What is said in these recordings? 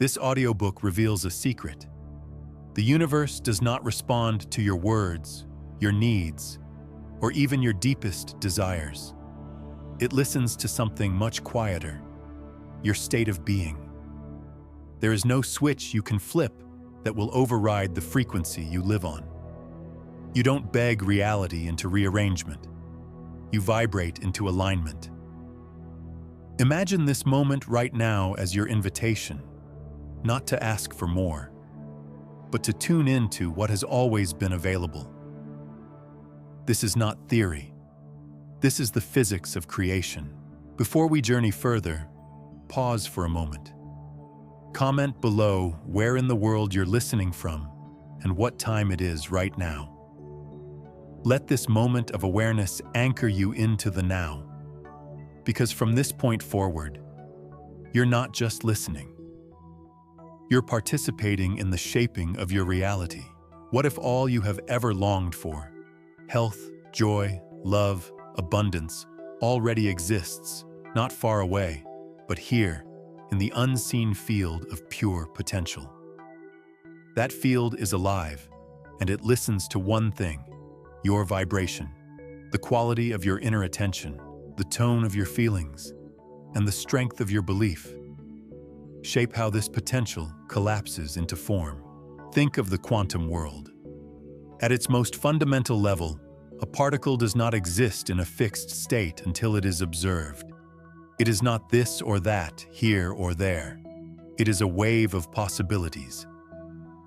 This audiobook reveals a secret. The universe does not respond to your words, your needs, or even your deepest desires. It listens to something much quieter, your state of being. There is no switch you can flip that will override the frequency you live on. You don't beg reality into rearrangement. You vibrate into alignment. Imagine this moment right now as your invitation, not to ask for more, but to tune into what has always been available. This is not theory. This is the physics of creation. Before we journey further, pause for a moment. Comment below where in the world you're listening from and what time it is right now. Let this moment of awareness anchor you into the now, because from this point forward, you're not just listening. You're participating in the shaping of your reality. What if all you have ever longed for, health, joy, love, abundance, already exists, not far away, but here, in the unseen field of pure potential? That field is alive, and it listens to one thing: your vibration, the quality of your inner attention, the tone of your feelings, and the strength of your belief shape how this potential collapses into form. Think of the quantum world. At its most fundamental level, a particle does not exist in a fixed state until it is observed. It is not this or that, here or there. It is a wave of possibilities.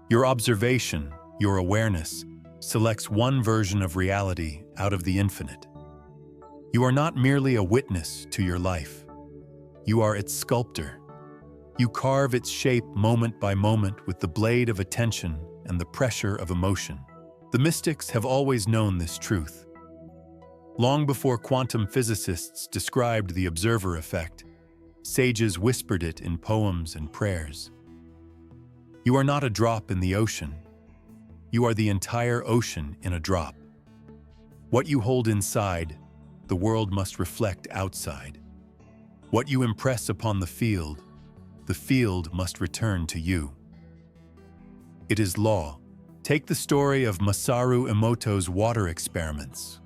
Your observation, your awareness, selects one version of reality out of the infinite. You are not merely a witness to your life. You are its sculptor. You carve its shape moment by moment with the blade of attention and the pressure of emotion. The mystics have always known this truth. Long before quantum physicists described the observer effect, sages whispered it in poems and prayers. You are not a drop in the ocean. You are the entire ocean in a drop. What you hold inside, the world must reflect outside. What you impress upon the field must return to you. It is law. Take the story of Masaru Emoto's water experiments,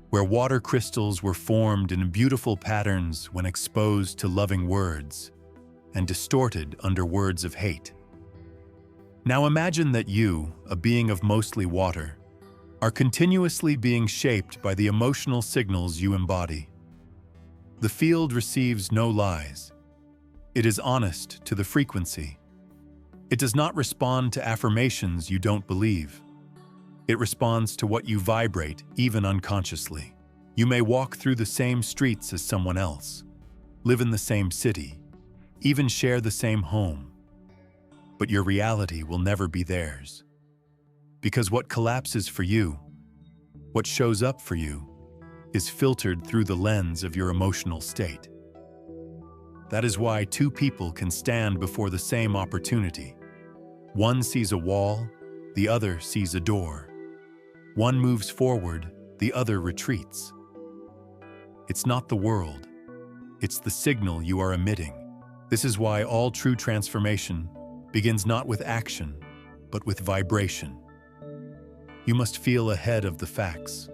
where water crystals were formed in beautiful patterns when exposed to loving words and distorted under words of hate. Now imagine that you, a being of mostly water, are continuously being shaped by the emotional signals you embody. The field receives no lies. It is honest to the frequency. It does not respond to affirmations you don't believe. It responds to what you vibrate, even unconsciously. You may walk through the same streets as someone else, live in the same city, even share the same home, but your reality will never be theirs. Because what collapses for you, what shows up for you, is filtered through the lens of your emotional state. That is why two people can stand before the same opportunity. One sees a wall, the other sees a door. One moves forward, the other retreats. It's not the world, it's the signal you are emitting. This is why all true transformation begins not with action, but with vibration. You must feel ahead of the facts.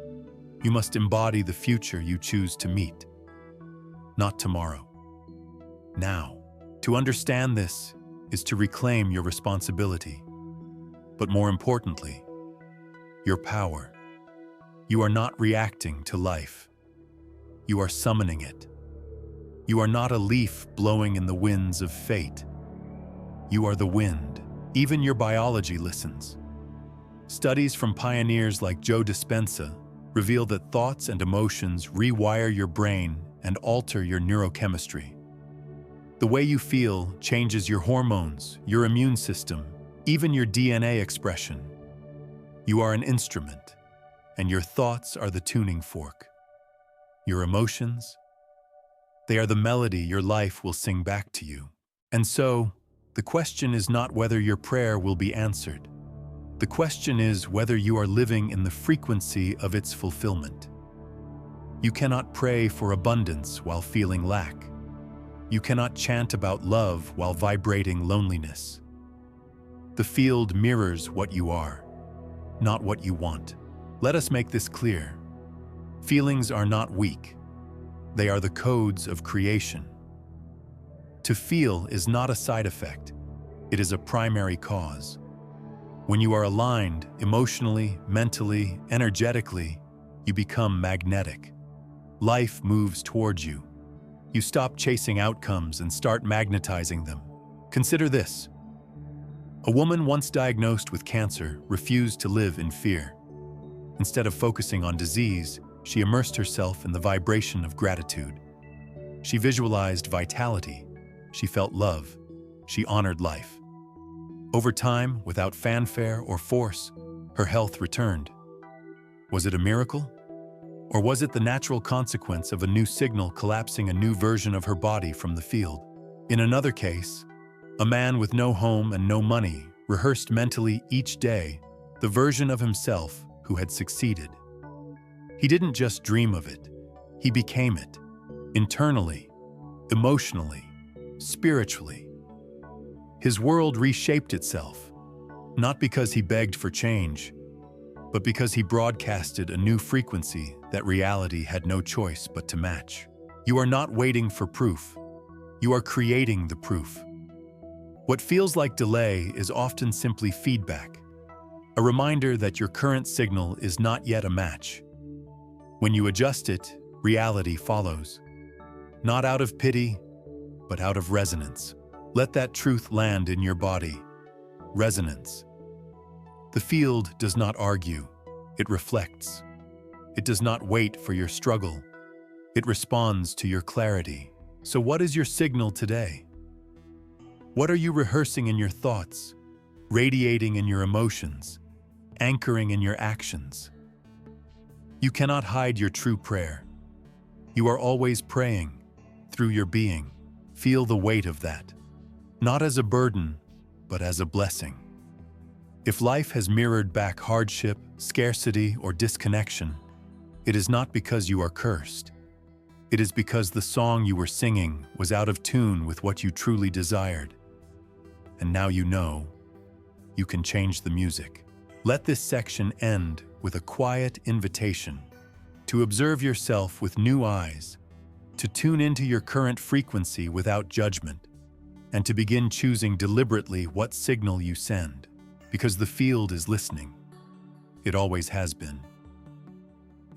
You must embody the future you choose to meet. Not tomorrow. Now. To understand this is to reclaim your responsibility, but more importantly, your power. You are not reacting to life. You are summoning it. You are not a leaf blowing in the winds of fate. You are the wind. Even your biology listens. Studies from pioneers like Joe Dispenza reveal that thoughts and emotions rewire your brain and alter your neurochemistry. The way you feel changes your hormones, your immune system, even your DNA expression. You are an instrument, and your thoughts are the tuning fork. Your emotions, they are the melody your life will sing back to you. And so, the question is not whether your prayer will be answered. The question is whether you are living in the frequency of its fulfillment. You cannot pray for abundance while feeling lack. You cannot chant about love while vibrating loneliness. The field mirrors what you are, not what you want. Let us make this clear. Feelings are not weak. They are the codes of creation. To feel is not a side effect. It is a primary cause. When you are aligned emotionally, mentally, energetically, you become magnetic. Life moves towards you. You stop chasing outcomes and start magnetizing them. Consider this. A woman once diagnosed with cancer refused to live in fear. Instead of focusing on disease, she immersed herself in the vibration of gratitude. She visualized vitality. She felt love. She honored life. Over time, without fanfare or force, her health returned. Was it a miracle? Or was it the natural consequence of a new signal collapsing a new version of her body from the field? In another case, a man with no home and no money rehearsed mentally each day the version of himself who had succeeded. He didn't just dream of it, he became it, internally, emotionally, spiritually. His world reshaped itself, not because he begged for change, but because he broadcasted a new frequency that reality had no choice but to match. You are not waiting for proof. You are creating the proof. What feels like delay is often simply feedback, a reminder that your current signal is not yet a match. When you adjust it, reality follows. Not out of pity, but out of resonance. Let that truth land in your body. Resonance. The field does not argue, it reflects. It does not wait for your struggle. It responds to your clarity. So what is your signal today? What are you rehearsing in your thoughts, radiating in your emotions, anchoring in your actions? You cannot hide your true prayer. You are always praying, through your being. Feel the weight of that. Not as a burden, but as a blessing. If life has mirrored back hardship, scarcity, or disconnection, it is not because you are cursed. It is because the song you were singing was out of tune with what you truly desired. And now you know, you can change the music. Let this section end with a quiet invitation to observe yourself with new eyes, to tune into your current frequency without judgment, and to begin choosing deliberately what signal you send, because the field is listening. It always has been.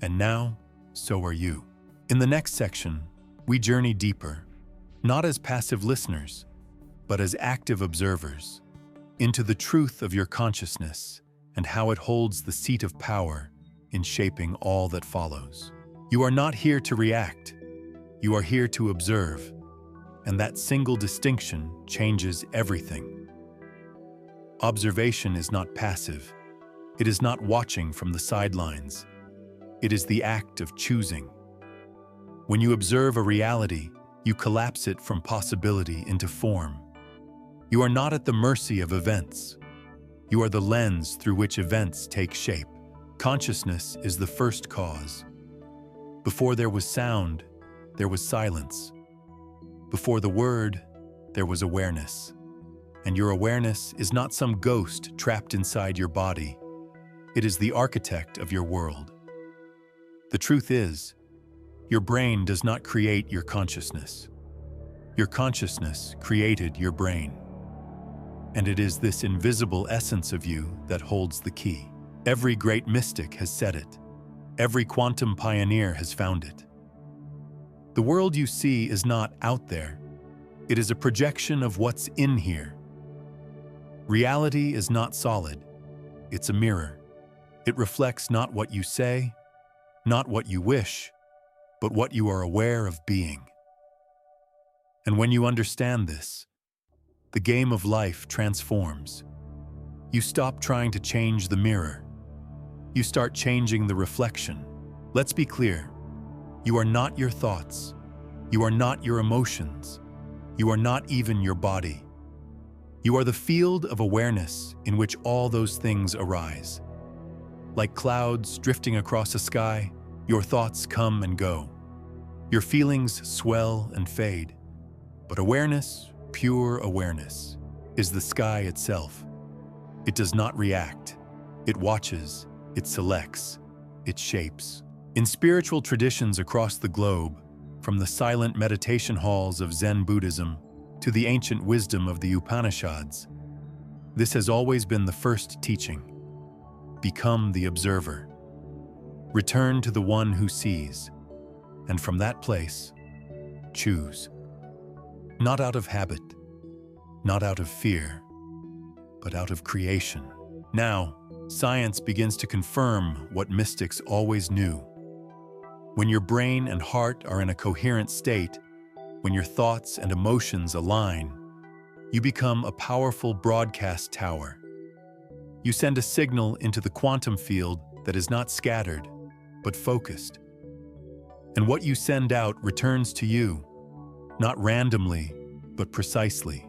And now, so are you. In the next section, we journey deeper, not as passive listeners, but as active observers, into the truth of your consciousness and how it holds the seat of power in shaping all that follows. You are not here to react. You are here to observe, and that single distinction changes everything. Observation is not passive. It is not watching from the sidelines. It is the act of choosing. When you observe a reality, you collapse it from possibility into form. You are not at the mercy of events. You are the lens through which events take shape. Consciousness is the first cause. Before there was sound, there was silence. Before the word, there was awareness. And your awareness is not some ghost trapped inside your body. It is the architect of your world. The truth is, your brain does not create your consciousness. Your consciousness created your brain. And it is this invisible essence of you that holds the key. Every great mystic has said it. Every quantum pioneer has found it. The world you see is not out there. It is a projection of what's in here. Reality is not solid. It's a mirror. It reflects not what you say, not what you wish, but what you are aware of being. And when you understand this, the game of life transforms. You stop trying to change the mirror. You start changing the reflection. Let's be clear. You are not your thoughts. You are not your emotions. You are not even your body. You are the field of awareness in which all those things arise. Like clouds drifting across a sky, your thoughts come and go. Your feelings swell and fade. But awareness, pure awareness, is the sky itself. It does not react. It watches, it selects, it shapes. In spiritual traditions across the globe, from the silent meditation halls of Zen Buddhism to the ancient wisdom of the Upanishads, this has always been the first teaching. Become the observer. Return to the one who sees, and from that place, choose. Not out of habit, not out of fear, but out of creation. Now, science begins to confirm what mystics always knew. When your brain and heart are in a coherent state, when your thoughts and emotions align, you become a powerful broadcast tower. You send a signal into the quantum field that is not scattered, but focused. And what you send out returns to you, not randomly, but precisely.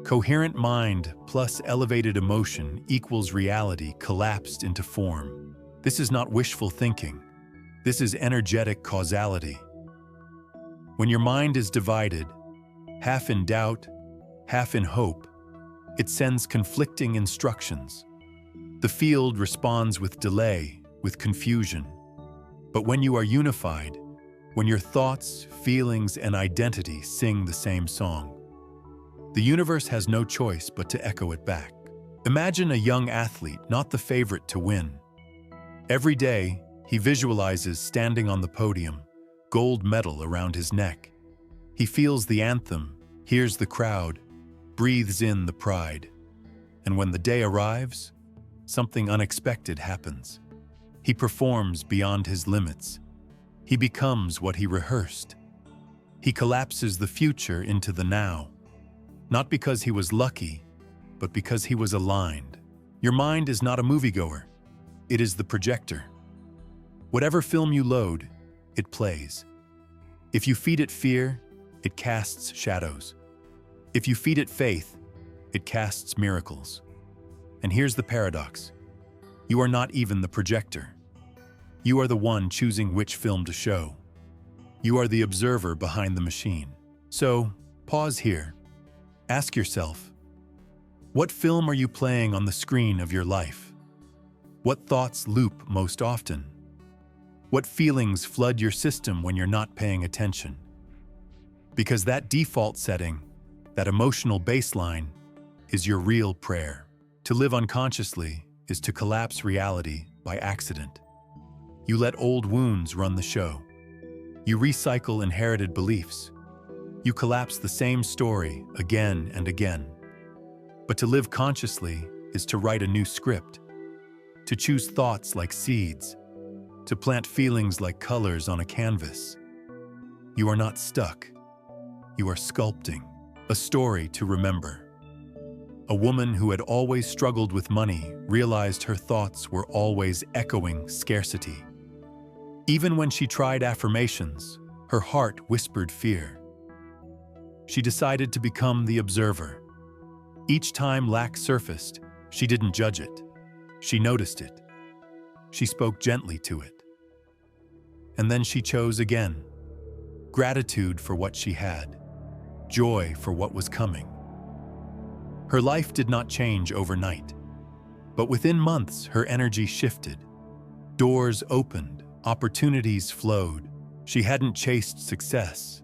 Coherent mind plus elevated emotion equals reality collapsed into form. This is not wishful thinking. This is energetic causality. When your mind is divided, half in doubt, half in hope, it sends conflicting instructions. The field responds with delay, with confusion. But when you are unified, when your thoughts, feelings, and identity sing the same song, the universe has no choice but to echo it back. Imagine a young athlete, not the favorite to win. Every day, he visualizes standing on the podium, gold medal around his neck. He feels the anthem, hears the crowd, breathes in the pride. And when the day arrives, something unexpected happens. He performs beyond his limits. He becomes what he rehearsed. He collapses the future into the now. Not because he was lucky, but because he was aligned. Your mind is not a moviegoer. It is the projector. Whatever film you load, it plays. If you feed it fear, it casts shadows. If you feed it faith, it casts miracles. And here's the paradox. You are not even the projector. You are the one choosing which film to show. You are the observer behind the machine. So, pause here. Ask yourself, what film are you playing on the screen of your life? What thoughts loop most often? What feelings flood your system when you're not paying attention? Because that default setting, that emotional baseline, is your real prayer. To live unconsciously is to collapse reality by accident. You let old wounds run the show. You recycle inherited beliefs. You collapse the same story again and again. But to live consciously is to write a new script, to choose thoughts like seeds, to plant feelings like colors on a canvas. You are not stuck. You are sculpting a story to remember. A woman who had always struggled with money realized her thoughts were always echoing scarcity. Even when she tried affirmations, her heart whispered fear. She decided to become the observer. Each time lack surfaced, she didn't judge it. She noticed it. She spoke gently to it. And then she chose again. Gratitude for what she had. Joy for what was coming. Her life did not change overnight. But within months, her energy shifted. Doors opened. Opportunities flowed. She hadn't chased success.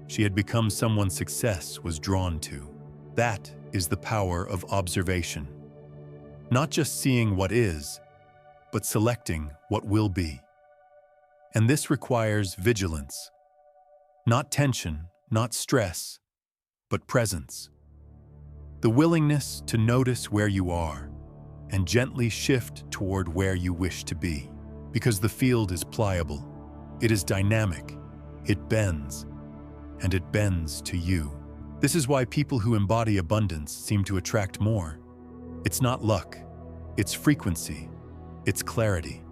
She had become someone success was drawn to. That is the power of observation. Not just seeing what is, but selecting what will be. And this requires vigilance. Not tension, not stress, but presence. The willingness to notice where you are and gently shift toward where you wish to be. Because the field is pliable, it is dynamic, it bends, and it bends to you. This is why people who embody abundance seem to attract more. It's not luck, it's frequency, it's clarity.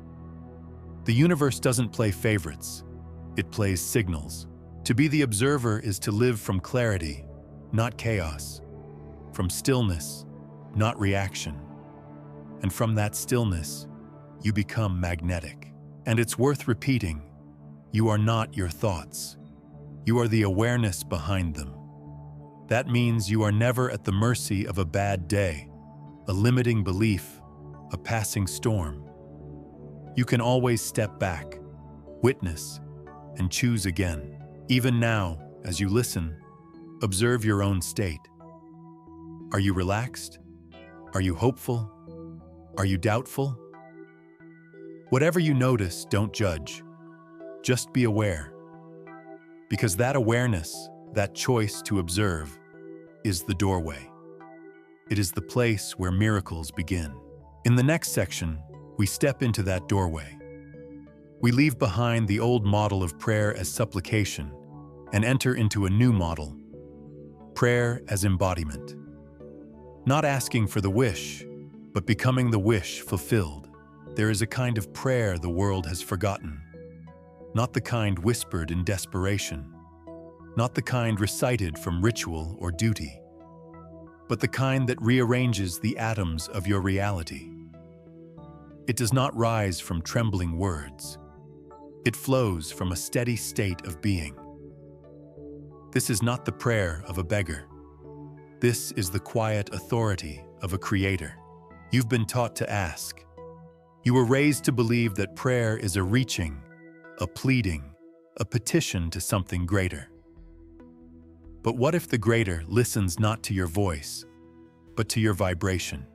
The universe doesn't play favorites, it plays signals. To be the observer is to live from clarity, not chaos, from stillness, not reaction. And from that stillness, you become magnetic. And it's worth repeating, you are not your thoughts. You are the awareness behind them. That means you are never at the mercy of a bad day, a limiting belief, a passing storm. You can always step back, witness, and choose again. Even now, as you listen, observe your own state. Are you relaxed? Are you hopeful? Are you doubtful? Whatever you notice, don't judge. Just be aware. Because that awareness, that choice to observe, is the doorway. It is the place where miracles begin. In the next section, we step into that doorway. We leave behind the old model of prayer as supplication and enter into a new model, prayer as embodiment. Not asking for the wish, but becoming the wish fulfilled. There is a kind of prayer the world has forgotten. Not the kind whispered in desperation. Not the kind recited from ritual or duty. But the kind that rearranges the atoms of your reality. It does not rise from trembling words. It flows from a steady state of being. This is not the prayer of a beggar. This is the quiet authority of a creator. You've been taught to ask. You were raised to believe that prayer is a reaching, a pleading, a petition to something greater. But what if the greater listens not to your voice, but to your vibration?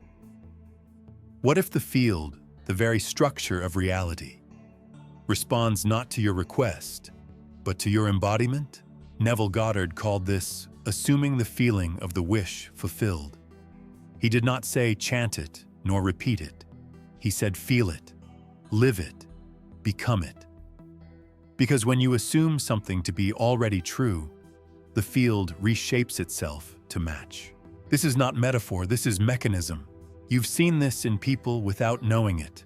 What if the field, the very structure of reality, responds not to your request, but to your embodiment? Neville Goddard called this assuming the feeling of the wish fulfilled. He did not say chant it nor repeat it. He said feel it, live it, become it. Because when you assume something to be already true, the field reshapes itself to match. This is not metaphor, this is mechanism. You've seen this in people without knowing it.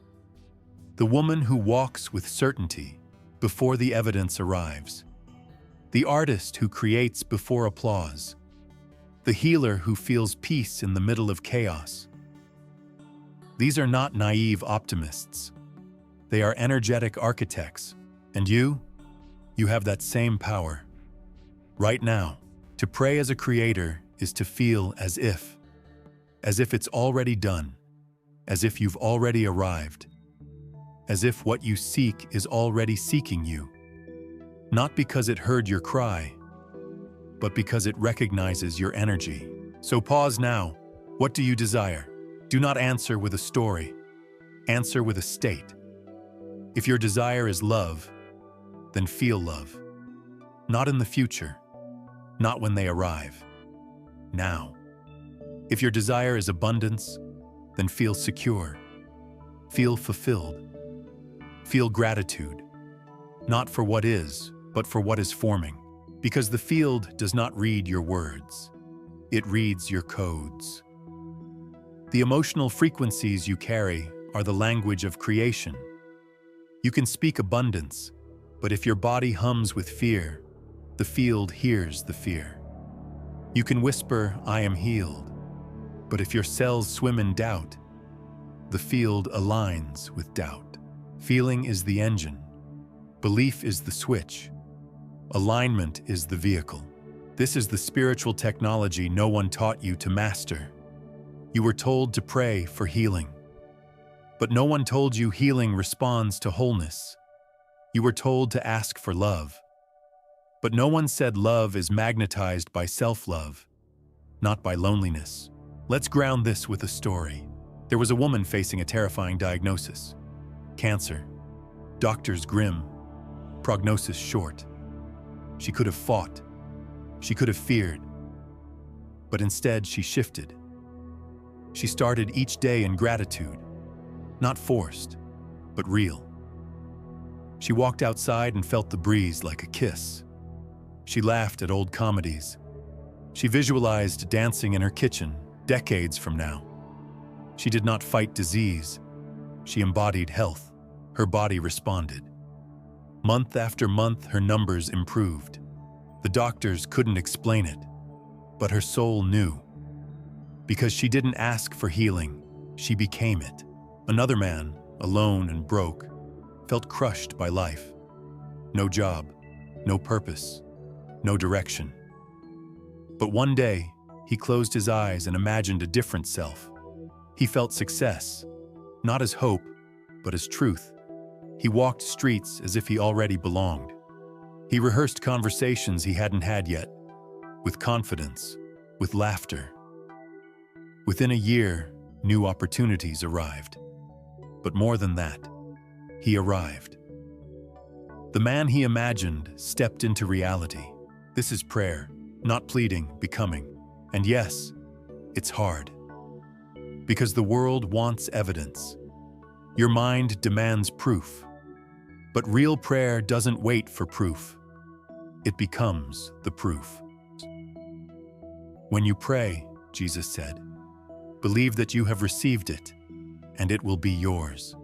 The woman who walks with certainty before the evidence arrives. The artist who creates before applause. The healer who feels peace in the middle of chaos. These are not naive optimists. They are energetic architects. And you have that same power. Right now, to pray as a creator is to feel as if it's already done, as if you've already arrived, as if what you seek is already seeking you. Not because it heard your cry, but because it recognizes your energy. So pause now. What do you desire? Do not answer with a story. Answer with a state. If your desire is love, then feel love. Not in the future, not when they arrive. Now. If your desire is abundance, then feel secure. Feel fulfilled. Feel gratitude. Not for what is, but for what is forming. Because the field does not read your words. It reads your codes. The emotional frequencies you carry are the language of creation. You can speak abundance, but if your body hums with fear, the field hears the fear. You can whisper, "I am healed," but if your cells swim in doubt, the field aligns with doubt. Feeling is the engine. Belief is the switch. Alignment is the vehicle. This is the spiritual technology no one taught you to master. You were told to pray for healing. But no one told you healing responds to wholeness. You were told to ask for love. But no one said love is magnetized by self-love, not by loneliness. Let's ground this with a story. There was a woman facing a terrifying diagnosis. Cancer. Doctors grim. Prognosis short. She could have fought. She could have feared. But instead, she shifted. She started each day in gratitude. Not forced, but real. She walked outside and felt the breeze like a kiss. She laughed at old comedies. She visualized dancing in her kitchen decades from now. She did not fight disease. She embodied health. Her body responded. Month after month, her numbers improved. The doctors couldn't explain it, but her soul knew. Because she didn't ask for healing, she became it. Another man, alone and broke, felt crushed by life. No job, no purpose, no direction. But one day, he closed his eyes and imagined a different self. He felt success, not as hope, but as truth. He walked streets as if he already belonged. He rehearsed conversations he hadn't had yet, with confidence, with laughter. Within a year, new opportunities arrived. But more than that, he arrived. The man he imagined stepped into reality. This is prayer, not pleading, becoming. And yes, it's hard. Because the world wants evidence. Your mind demands proof. But real prayer doesn't wait for proof. It becomes the proof. When you pray, Jesus said, believe that you have received it, and it will be yours.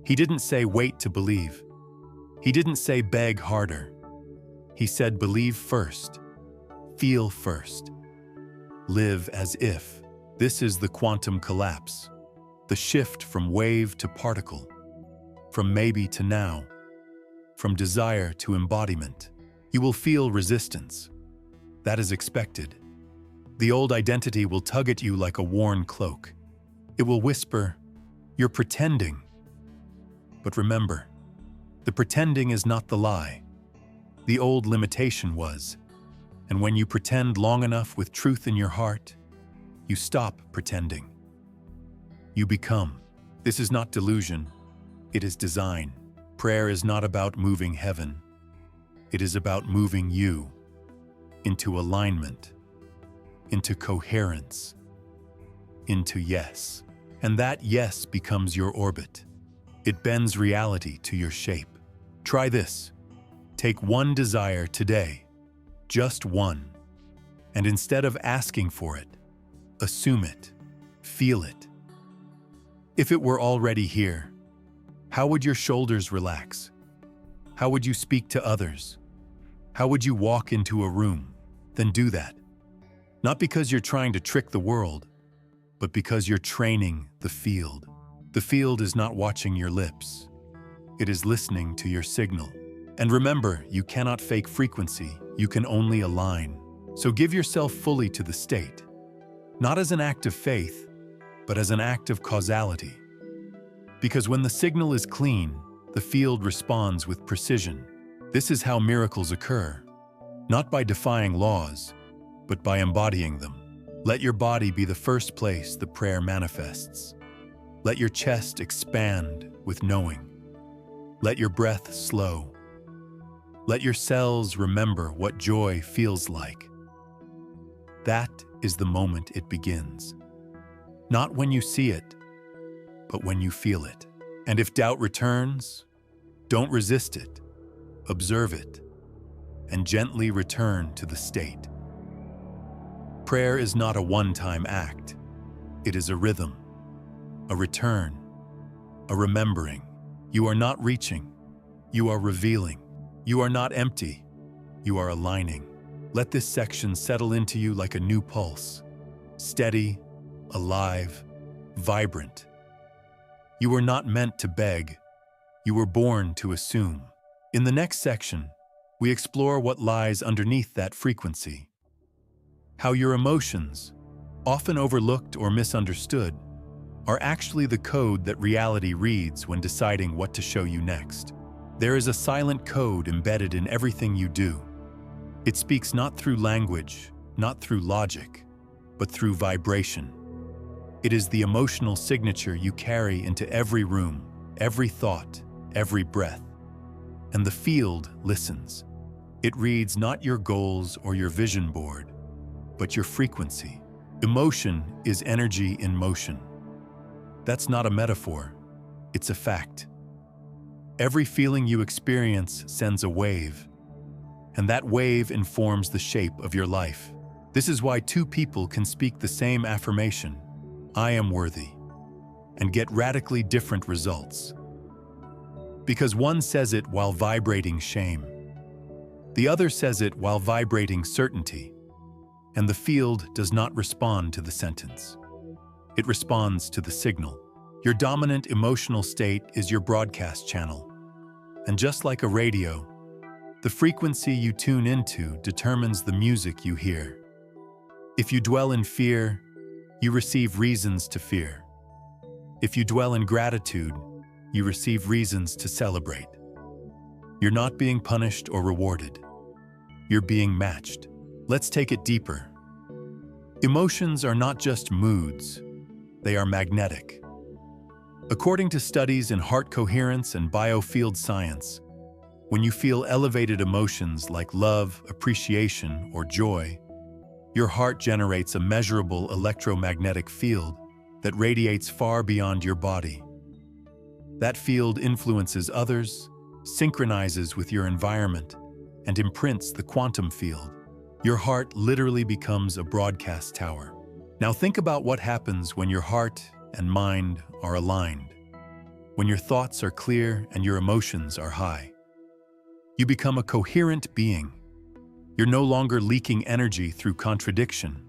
He didn't say wait to believe. He didn't say beg harder. He said believe first, feel first, live as if. This is the quantum collapse, the shift from wave to particle, from maybe to now, from desire to embodiment. You will feel resistance. That is expected. The old identity will tug at you like a worn cloak. It will whisper, "You're pretending." But remember, the pretending is not the lie. The old limitation was. And when you pretend long enough with truth in your heart, you stop pretending. You become. This is not delusion. It is design. Prayer is not about moving heaven. It is about moving you into alignment, into coherence, into yes. And that yes becomes your orbit. It bends reality to your shape. Try this. Take one desire today, just one, and instead of asking for it, assume it, feel it. If it were already here, how would your shoulders relax? How would you speak to others? How would you walk into a room? Then do that. Not because you're trying to trick the world, but because you're training the field. The field is not watching your lips. It is listening to your signal. And remember, you cannot fake frequency, you can only align. So give yourself fully to the state, not as an act of faith, but as an act of causality. Because when the signal is clean, the field responds with precision. This is how miracles occur, not by defying laws, but by embodying them. Let your body be the first place the prayer manifests. Let your chest expand with knowing. Let your breath slow. Let your cells remember what joy feels like. That is the moment it begins. Not when you see it, but when you feel it. And if doubt returns, don't resist it. Observe it, and gently return to the state. Prayer is not a one-time act. It is a rhythm, a return, a remembering. You are not reaching. You are revealing. You are not empty. You are aligning. Let this section settle into you like a new pulse. Steady, alive, vibrant. You were not meant to beg. You were born to assume. In the next section, we explore what lies underneath that frequency. How your emotions, often overlooked or misunderstood, are actually the code that reality reads when deciding what to show you next. There is a silent code embedded in everything you do. It speaks not through language, not through logic, but through vibration. It is the emotional signature you carry into every room, every thought, every breath. And the field listens. It reads not your goals or your vision board, but your frequency. Emotion is energy in motion. That's not a metaphor, it's a fact. Every feeling you experience sends a wave, and that wave informs the shape of your life. This is why two people can speak the same affirmation, "I am worthy," and get radically different results. Because one says it while vibrating shame. The other says it while vibrating certainty. And the field does not respond to the sentence. It responds to the signal. Your dominant emotional state is your broadcast channel. And just like a radio, The frequency you tune into determines the music you hear. If you dwell in fear, you receive reasons to fear. If you dwell in gratitude, you receive reasons to celebrate. You're not being punished or rewarded. You're being matched. Let's take it deeper. Emotions are not just moods, they are magnetic. According to studies in heart coherence and biofield science, when you feel elevated emotions like love, appreciation, or joy, your heart generates a measurable electromagnetic field that radiates far beyond your body. That field influences others, synchronizes with your environment, and imprints the quantum field. Your heart literally becomes a broadcast tower. Now think about what happens when your heart and mind are aligned. When your thoughts are clear and your emotions are high. You become a coherent being. You're no longer leaking energy through contradiction.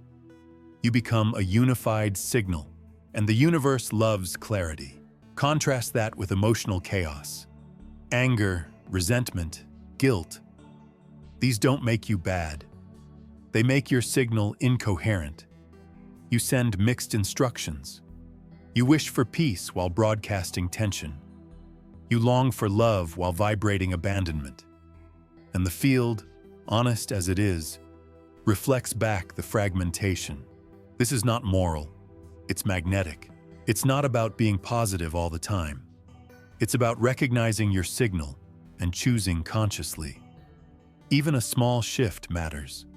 You become a unified signal, and the universe loves clarity. Contrast that with emotional chaos. Anger, resentment, guilt. These don't make you bad. They make your signal incoherent. You send mixed instructions. You wish for peace while broadcasting tension. You long for love while vibrating abandonment. And the field, honest as it is, reflects back the fragmentation. This is not moral. It's magnetic. It's not about being positive all the time. It's about recognizing your signal and choosing consciously. Even a small shift matters.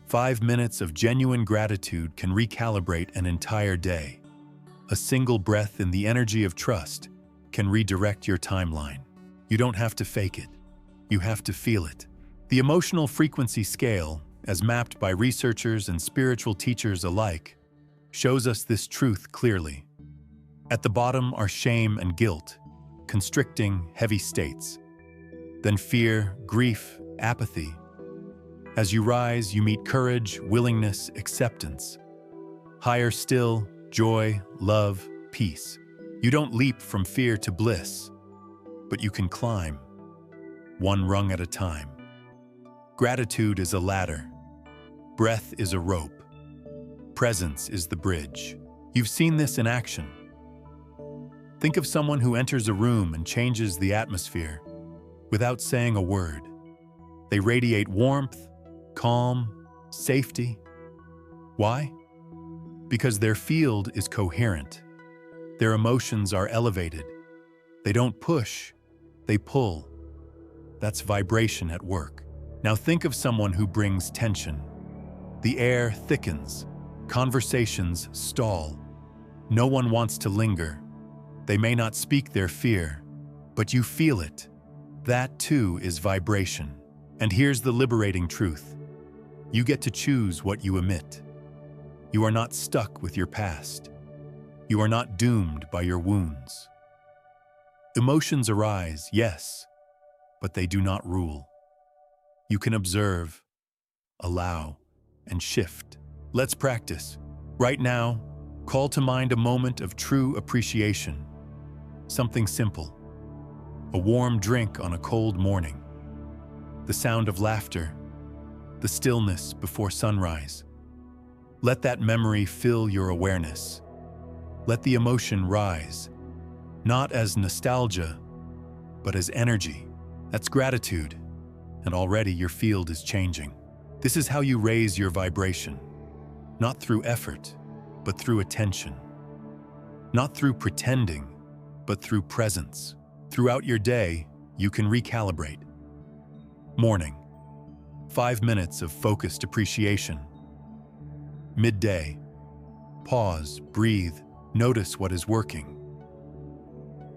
5 minutes of genuine gratitude can recalibrate an entire day. A single breath in the energy of trust can redirect your timeline. You don't have to fake it. You have to feel it. The emotional frequency scale, as mapped by researchers and spiritual teachers alike, shows us this truth clearly. At the bottom are shame and guilt, constricting, heavy states. Then fear, grief, apathy. As you rise, you meet courage, willingness, acceptance. Higher still, joy, love, peace. You don't leap from fear to bliss, but you can climb, one rung at a time. Gratitude is a ladder. Breath is a rope. Presence is the bridge. You've seen this in action. Think of someone who enters a room and changes the atmosphere without saying a word. They radiate warmth, calm, safety. Why? Because their field is coherent. Their emotions are elevated. They don't push, they pull. That's vibration at work. Now think of someone who brings tension. The air thickens. Conversations stall. No one wants to linger. They may not speak their fear, but you feel it. That too is vibration. And here's the liberating truth. You get to choose what you emit. You are not stuck with your past. You are not doomed by your wounds. Emotions arise, yes, but they do not rule. You can observe, allow, and shift. Let's practice. Right now, call to mind a moment of true appreciation. Something simple. A warm drink on a cold morning. The sound of laughter. The stillness before sunrise. Let that memory fill your awareness. Let the emotion rise, not as nostalgia, but as energy. That's gratitude, and already your field is changing. This is how you raise your vibration, not through effort, but through attention. Not through pretending, but through presence. Throughout your day, you can recalibrate. Morning, 5 minutes of focused appreciation. Midday, pause, breathe, notice what is working.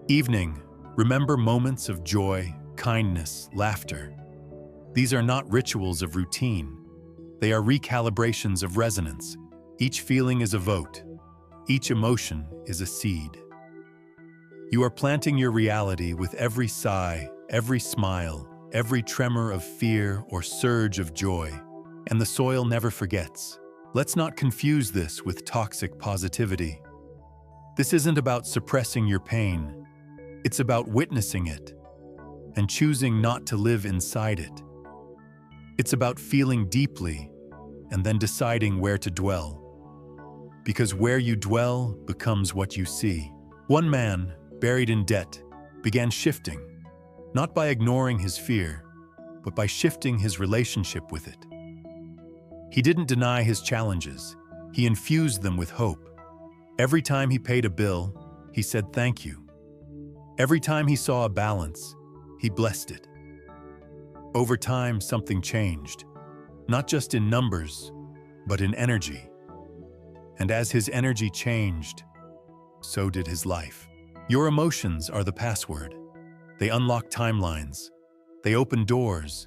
Evening, remember moments of joy, kindness, laughter. These are not rituals of routine. They are recalibrations of resonance. Each feeling is a vote. Each emotion is a seed. You are planting your reality with every sigh, every smile, every tremor of fear or surge of joy, and the soil never forgets. Let's not confuse this with toxic positivity. This isn't about suppressing your pain. It's about witnessing it and choosing not to live inside it. It's about feeling deeply and then deciding where to dwell. Because where you dwell becomes what you see. One man, buried in debt, began shifting, not by ignoring his fear, but by shifting his relationship with it. He didn't deny his challenges, he infused them with hope. Every time he paid a bill, he said thank you. Every time he saw a balance, he blessed it. Over time, something changed, not just in numbers, but in energy. And as his energy changed, so did his life. Your emotions are the password. They unlock timelines. They open doors.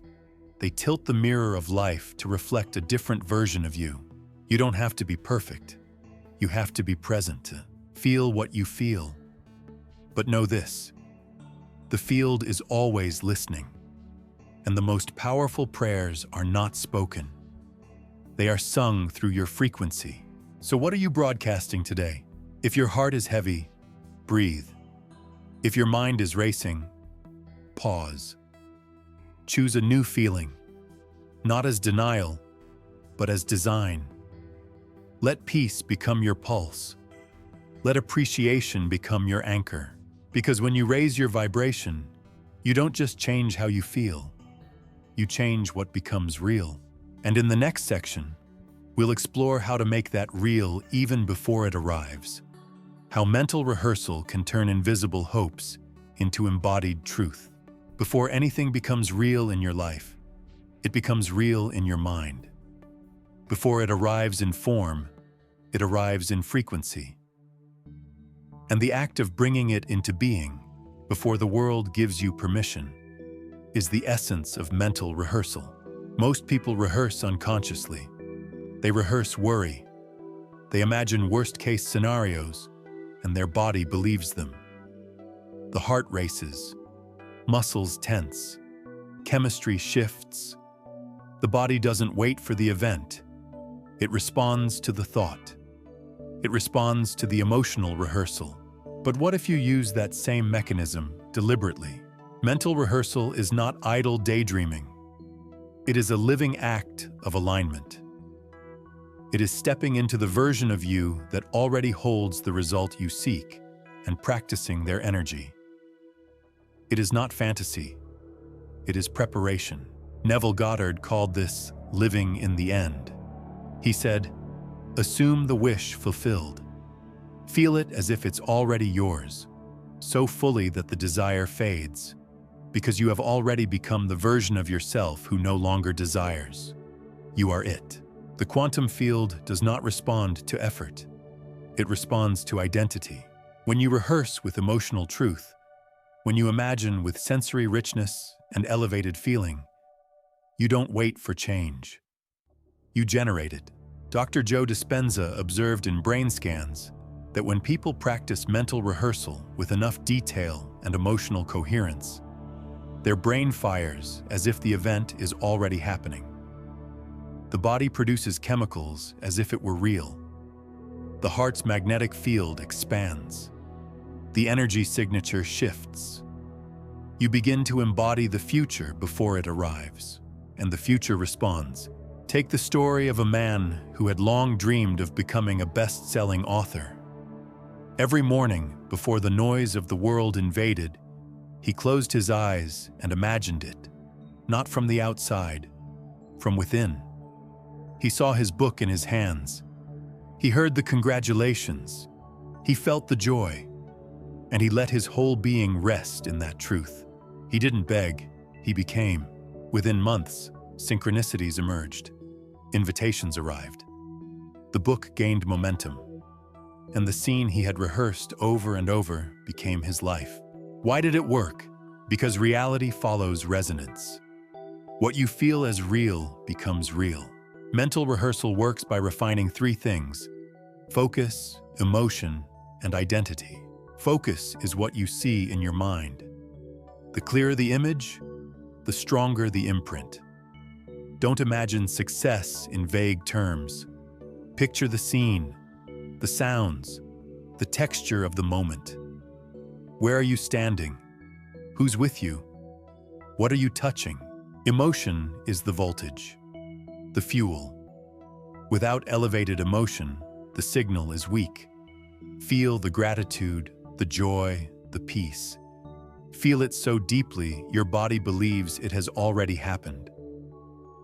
They tilt the mirror of life to reflect a different version of you. You don't have to be perfect. You have to be present to feel what you feel. But know this: the field is always listening. And the most powerful prayers are not spoken. They are sung through your frequency. So what are you broadcasting today? If your heart is heavy, breathe. If your mind is racing, pause. Choose a new feeling, not as denial, but as design. Let peace become your pulse. Let appreciation become your anchor. Because when you raise your vibration, you don't just change how you feel. You change what becomes real. And in the next section, we'll explore how to make that real even before it arrives. How mental rehearsal can turn invisible hopes into embodied truth. Before anything becomes real in your life, it becomes real in your mind. Before it arrives in form, it arrives in frequency. And the act of bringing it into being, before the world gives you permission, is the essence of mental rehearsal. Most people rehearse unconsciously. They rehearse worry. They imagine worst-case scenarios, and their body believes them. The heart races, muscles tense, chemistry shifts. The body doesn't wait for the event. It responds to the thought. It responds to the emotional rehearsal. But what if you use that same mechanism deliberately? Mental rehearsal is not idle daydreaming. It is a living act of alignment. It is stepping into the version of you that already holds the result you seek and practicing their energy. It is not fantasy. It is preparation. Neville Goddard called this living in the end. He said, "Assume the wish fulfilled. Feel it as if it's already yours, so fully that the desire fades, because you have already become the version of yourself who no longer desires. You are it." The quantum field does not respond to effort. It responds to identity. When you rehearse with emotional truth, when you imagine with sensory richness and elevated feeling, you don't wait for change. You generate it. Dr. Joe Dispenza observed in brain scans that when people practice mental rehearsal with enough detail and emotional coherence, their brain fires as if the event is already happening. The body produces chemicals as if it were real. The heart's magnetic field expands. The energy signature shifts. You begin to embody the future before it arrives, and the future responds. Take the story of a man who had long dreamed of becoming a best-selling author. Every morning, before the noise of the world invaded, he closed his eyes and imagined it, not from the outside, from within. He saw his book in his hands. He heard the congratulations. He felt the joy. And he let his whole being rest in that truth. He didn't beg, he became. Within months, synchronicities emerged. Invitations arrived. The book gained momentum. And the scene he had rehearsed over and over became his life. Why did it work? Because reality follows resonance. What you feel as real becomes real. Mental rehearsal works by refining three things: focus, emotion, and identity. Focus is what you see in your mind. The clearer the image, the stronger the imprint. Don't imagine success in vague terms. Picture the scene, the sounds, the texture of the moment. Where are you standing? Who's with you? What are you touching? Emotion is the voltage, the fuel. Without elevated emotion, the signal is weak. Feel the gratitude, the joy, the peace. Feel it so deeply your body believes it has already happened.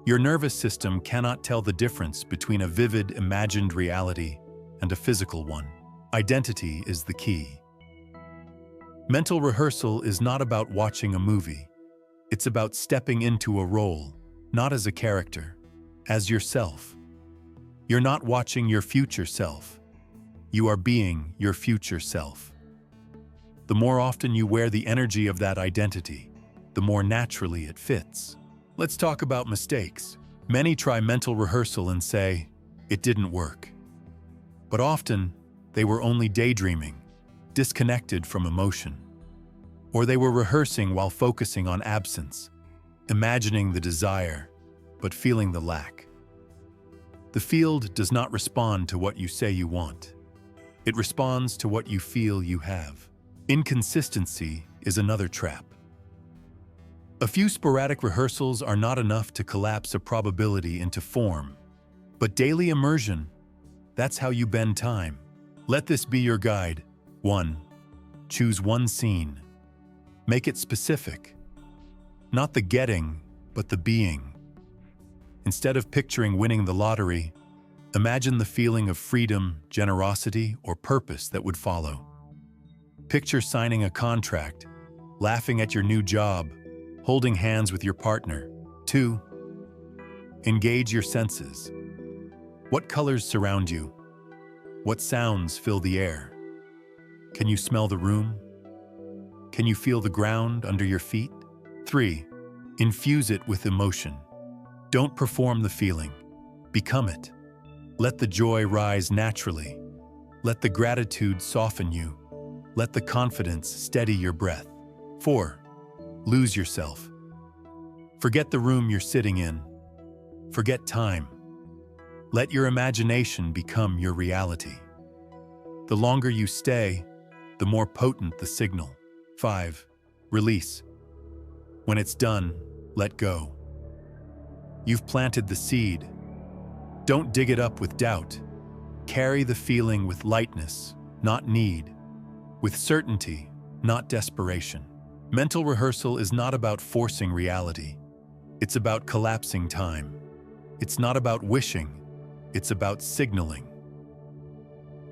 Your nervous system cannot tell the difference between a vivid, imagined reality and a physical one. Identity is the key. Mental rehearsal is not about watching a movie. It's about stepping into a role, not as a character, as yourself. You're not watching your future self. You are being your future self. The more often you wear the energy of that identity, the more naturally it fits. Let's talk about mistakes. Many try mental rehearsal and say, it didn't work. But often, they were only daydreaming, disconnected from emotion. Or they were rehearsing while focusing on absence, imagining the desire, but feeling the lack. The field does not respond to what you say you want. It responds to what you feel you have. Inconsistency is another trap. A few sporadic rehearsals are not enough to collapse a probability into form. But daily immersion, that's how you bend time. Let this be your guide. 1. Choose one scene. Make it specific. Not the getting, but the being. Instead of picturing winning the lottery, imagine the feeling of freedom, generosity, or purpose that would follow. Picture signing a contract, laughing at your new job, holding hands with your partner. 2. Engage your senses. What colors surround you? What sounds fill the air? Can you smell the room? Can you feel the ground under your feet? 3. Infuse it with emotion. Don't perform the feeling. Become it. Let the joy rise naturally. Let the gratitude soften you. Let the confidence steady your breath. 4. Lose yourself. Forget the room you're sitting in. Forget time. Let your imagination become your reality. The longer you stay, the more potent the signal. 5. Release. When it's done, let go. You've planted the seed. Don't dig it up with doubt. Carry the feeling with lightness, not need. With certainty, not desperation. Mental rehearsal is not about forcing reality. It's about collapsing time. It's not about wishing. It's about signaling.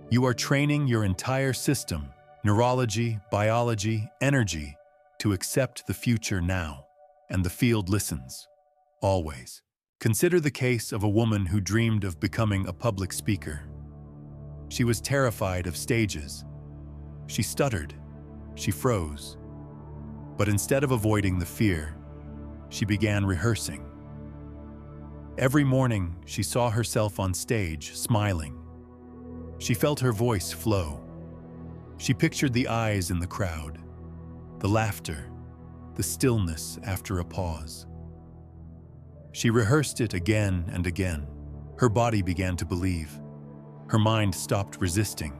You are training your entire system, neurology, biology, energy, to accept the future now. And the field listens. Always. Consider the case of a woman who dreamed of becoming a public speaker. She was terrified of stages. She stuttered. She froze. But instead of avoiding the fear, she began rehearsing. Every morning, she saw herself on stage, smiling. She felt her voice flow. She pictured the eyes in the crowd, the laughter, the stillness after a pause. She rehearsed it again and again. Her body began to believe. Her mind stopped resisting.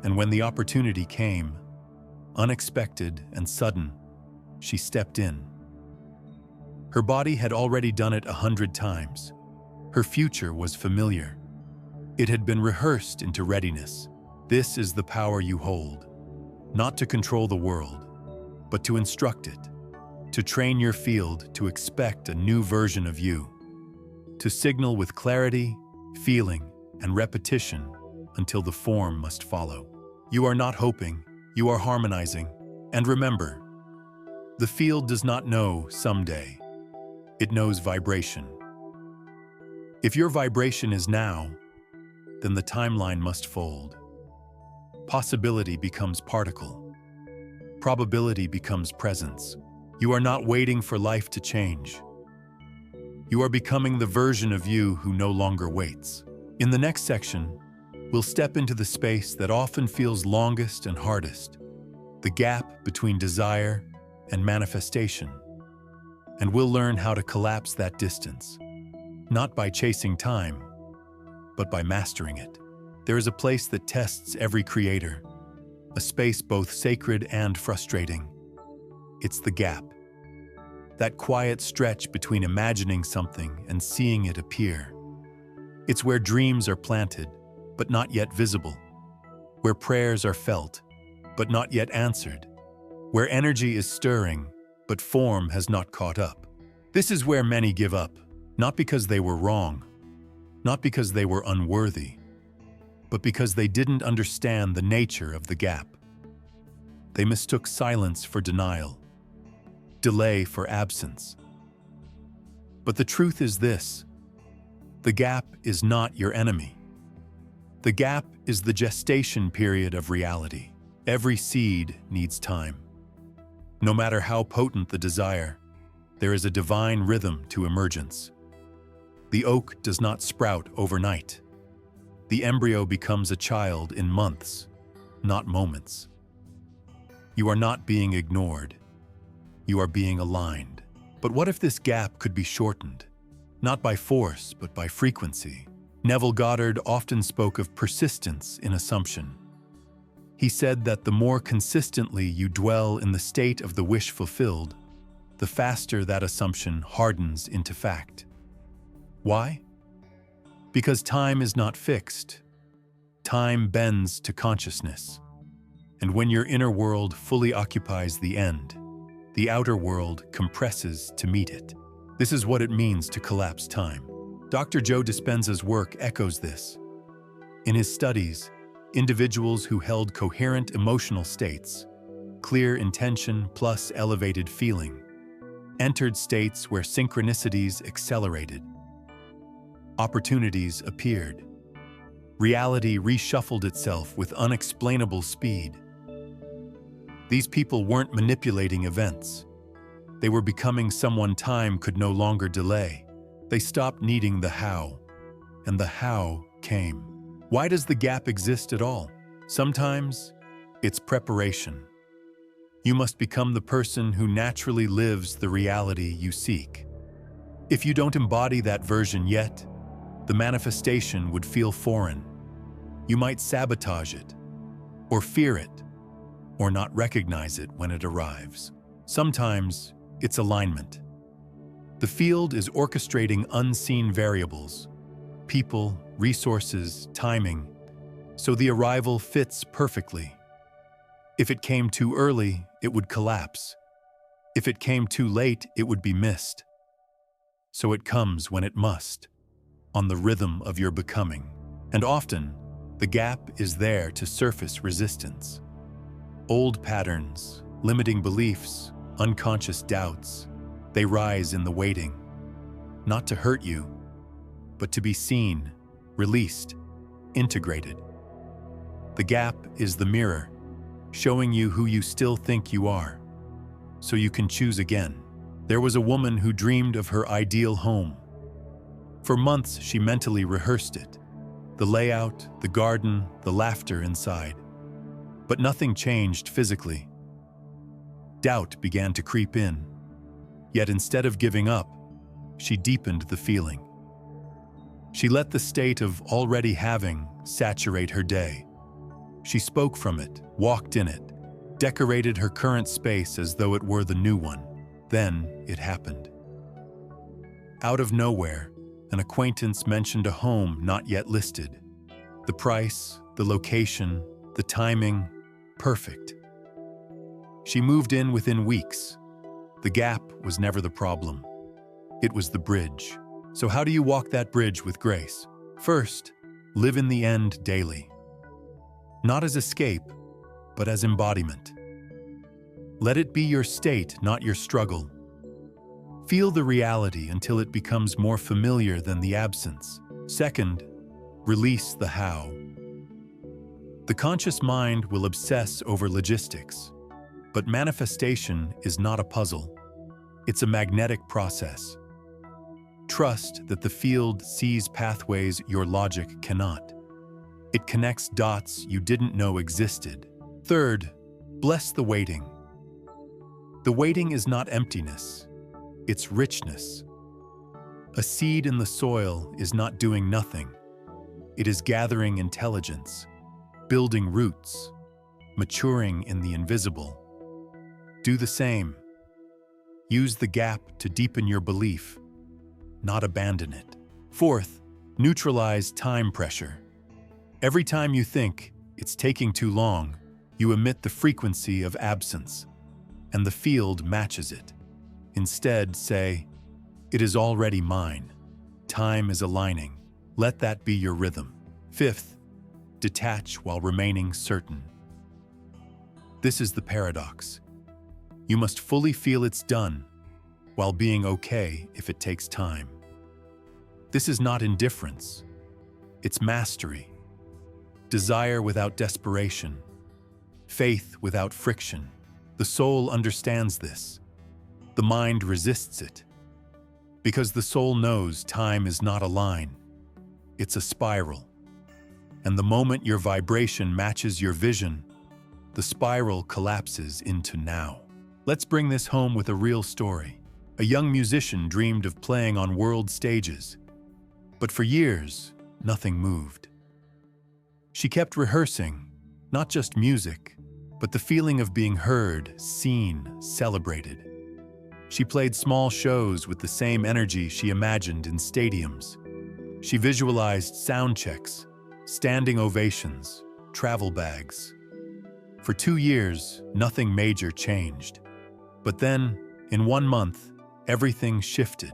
And when the opportunity came, unexpected and sudden, she stepped in. Her body had already done it 100 times. Her future was familiar. It had been rehearsed into readiness. This is the power you hold, not to control the world, but to instruct it, to train your field to expect a new version of you, to signal with clarity, feeling, and repetition until the form must follow. You are not hoping, you are harmonizing. And remember, the field does not know someday. It knows vibration. If your vibration is now, then the timeline must fold. Possibility becomes particle. Probability becomes presence. You are not waiting for life to change. You are becoming the version of you who no longer waits. In the next section, we'll step into the space that often feels longest and hardest, the gap between desire and manifestation. And we'll learn how to collapse that distance, not by chasing time, but by mastering it. There is a place that tests every creator, a space both sacred and frustrating. It's the gap. that quiet stretch between imagining something and seeing it appear. It's where dreams are planted, but not yet visible, where prayers are felt, but not yet answered, where energy is stirring, but form has not caught up. This is where many give up, not because they were wrong, not because they were unworthy, but because they didn't understand the nature of the gap. They mistook silence for denial, delay for absence. But the truth is this: the gap is not your enemy. The gap is the gestation period of reality. Every seed needs time. No matter how potent the desire, there is a divine rhythm to emergence. The oak does not sprout overnight. The embryo becomes a child in months, not moments. You are not being ignored. You are being aligned. But what if this gap could be shortened? Not by force, but by frequency. Neville Goddard often spoke of persistence in assumption. He said that the more consistently you dwell in the state of the wish fulfilled, the faster that assumption hardens into fact. Why? Because time is not fixed. Time bends to consciousness. And when your inner world fully occupies the end, the outer world compresses to meet it. This is what it means to collapse time. Dr. Joe Dispenza's work echoes this. In his studies, individuals who held coherent emotional states, clear intention plus elevated feeling, entered states where synchronicities accelerated. Opportunities appeared. Reality reshuffled itself with unexplainable speed. These people weren't manipulating events. They were becoming someone time could no longer delay. They stopped needing the how, and the how came. Why does the gap exist at all? Sometimes it's preparation. You must become the person who naturally lives the reality you seek. If you don't embody that version yet, the manifestation would feel foreign. You might sabotage it, or fear it, or not recognize it when it arrives. Sometimes it's alignment. The field is orchestrating unseen variables, people, resources, timing, so the arrival fits perfectly. If it came too early, it would collapse. If it came too late, it would be missed. So it comes when it must, on the rhythm of your becoming. And often, the gap is there to surface resistance. Old patterns, limiting beliefs, unconscious doubts, they rise in the waiting, not to hurt you, but to be seen, released, integrated. The gap is the mirror, showing you who you still think you are, so you can choose again. There was a woman who dreamed of her ideal home. For months, she mentally rehearsed it, the layout, the garden, the laughter inside. But nothing changed physically. Doubt began to creep in. Yet instead of giving up, she deepened the feeling. She let the state of already having saturate her day. She spoke from it, walked in it, decorated her current space as though it were the new one. Then it happened. Out of nowhere, an acquaintance mentioned a home not yet listed. The price, the location, the timing, perfect. She moved in within weeks. The gap was never the problem. It was the bridge. So how do you walk that bridge with grace? First, live in the end daily. Not as escape, but as embodiment. Let it be your state, not your struggle. Feel the reality until it becomes more familiar than the absence. Second, release the how. The conscious mind will obsess over logistics, but manifestation is not a puzzle. It's a magnetic process. Trust that the field sees pathways your logic cannot. It connects dots you didn't know existed. Third, bless the waiting. The waiting is not emptiness, it's richness. A seed in the soil is not doing nothing. It is gathering intelligence, building roots, maturing in the invisible. Do the same. Use the gap to deepen your belief, not abandon it. Fourth, neutralize time pressure. Every time you think it's taking too long, you emit the frequency of absence, and the field matches it. Instead, say, "It is already mine. Time is aligning." Let that be your rhythm. Fifth, detach while remaining certain. This is the paradox. You must fully feel it's done, while being okay if it takes time. This is not indifference. It's mastery. Desire without desperation. Faith without friction. The soul understands this. The mind resists it. Because the soul knows time is not a line. It's a spiral. And the moment your vibration matches your vision, the spiral collapses into now. Let's bring this home with a real story. A young musician dreamed of playing on world stages. But for years, nothing moved. She kept rehearsing, not just music, but the feeling of being heard, seen, celebrated. She played small shows with the same energy she imagined in stadiums. She visualized sound checks, standing ovations, travel bags. For 2 years, nothing major changed. But then, in 1 month, everything shifted.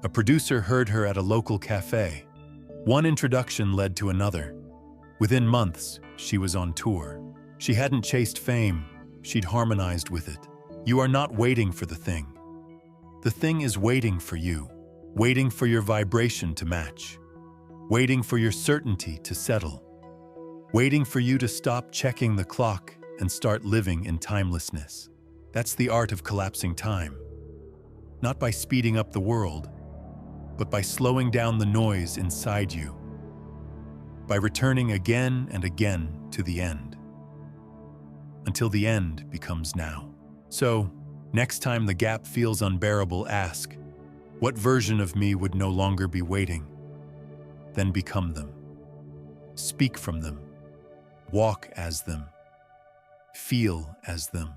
A producer heard her at a local cafe. One introduction led to another. Within months, she was on tour. She hadn't chased fame, she'd harmonized with it. You are not waiting for the thing. The thing is waiting for you, waiting for your vibration to match, waiting for your certainty to settle, waiting for you to stop checking the clock and start living in timelessness. That's the art of collapsing time. Not by speeding up the world, but by slowing down the noise inside you, by returning again and again to the end, until the end becomes now. So, next time the gap feels unbearable, ask, what version of me would no longer be waiting? Then become them. Speak from them. Walk as them. Feel as them.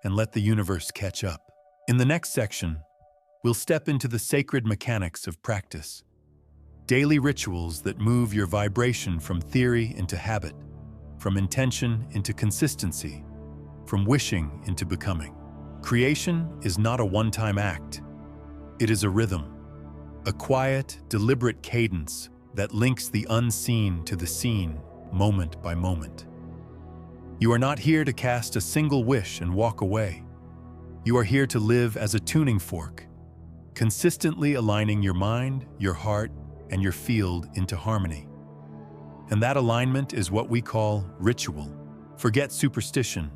And let the universe catch up. In the next section, we'll step into the sacred mechanics of practice. Daily rituals that move your vibration from theory into habit, from intention into consistency, from wishing into becoming. Creation is not a one-time act. It is a rhythm, a quiet, deliberate cadence that links the unseen to the seen, moment by moment. You are not here to cast a single wish and walk away. You are here to live as a tuning fork, consistently aligning your mind, your heart, and your field into harmony. And that alignment is what we call ritual. Forget superstition.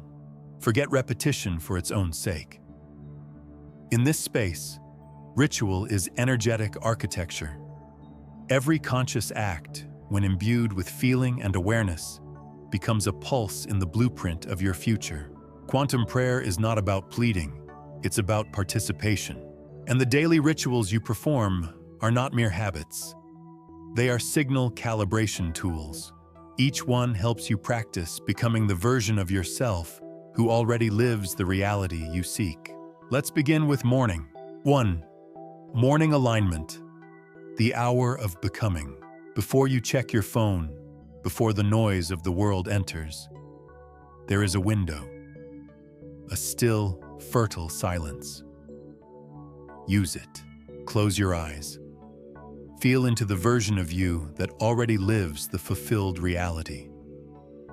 Forget repetition for its own sake. In this space, ritual is energetic architecture. Every conscious act, when imbued with feeling and awareness, becomes a pulse in the blueprint of your future. Quantum prayer is not about pleading, it's about participation. And the daily rituals you perform are not mere habits. They are signal calibration tools. Each one helps you practice becoming the version of yourself who already lives the reality you seek. Let's begin with morning. 1. Morning alignment. The hour of becoming. Before you check your phone, before the noise of the world enters, there is a window. A still, fertile silence. Use it. Close your eyes. Feel into the version of you that already lives the fulfilled reality.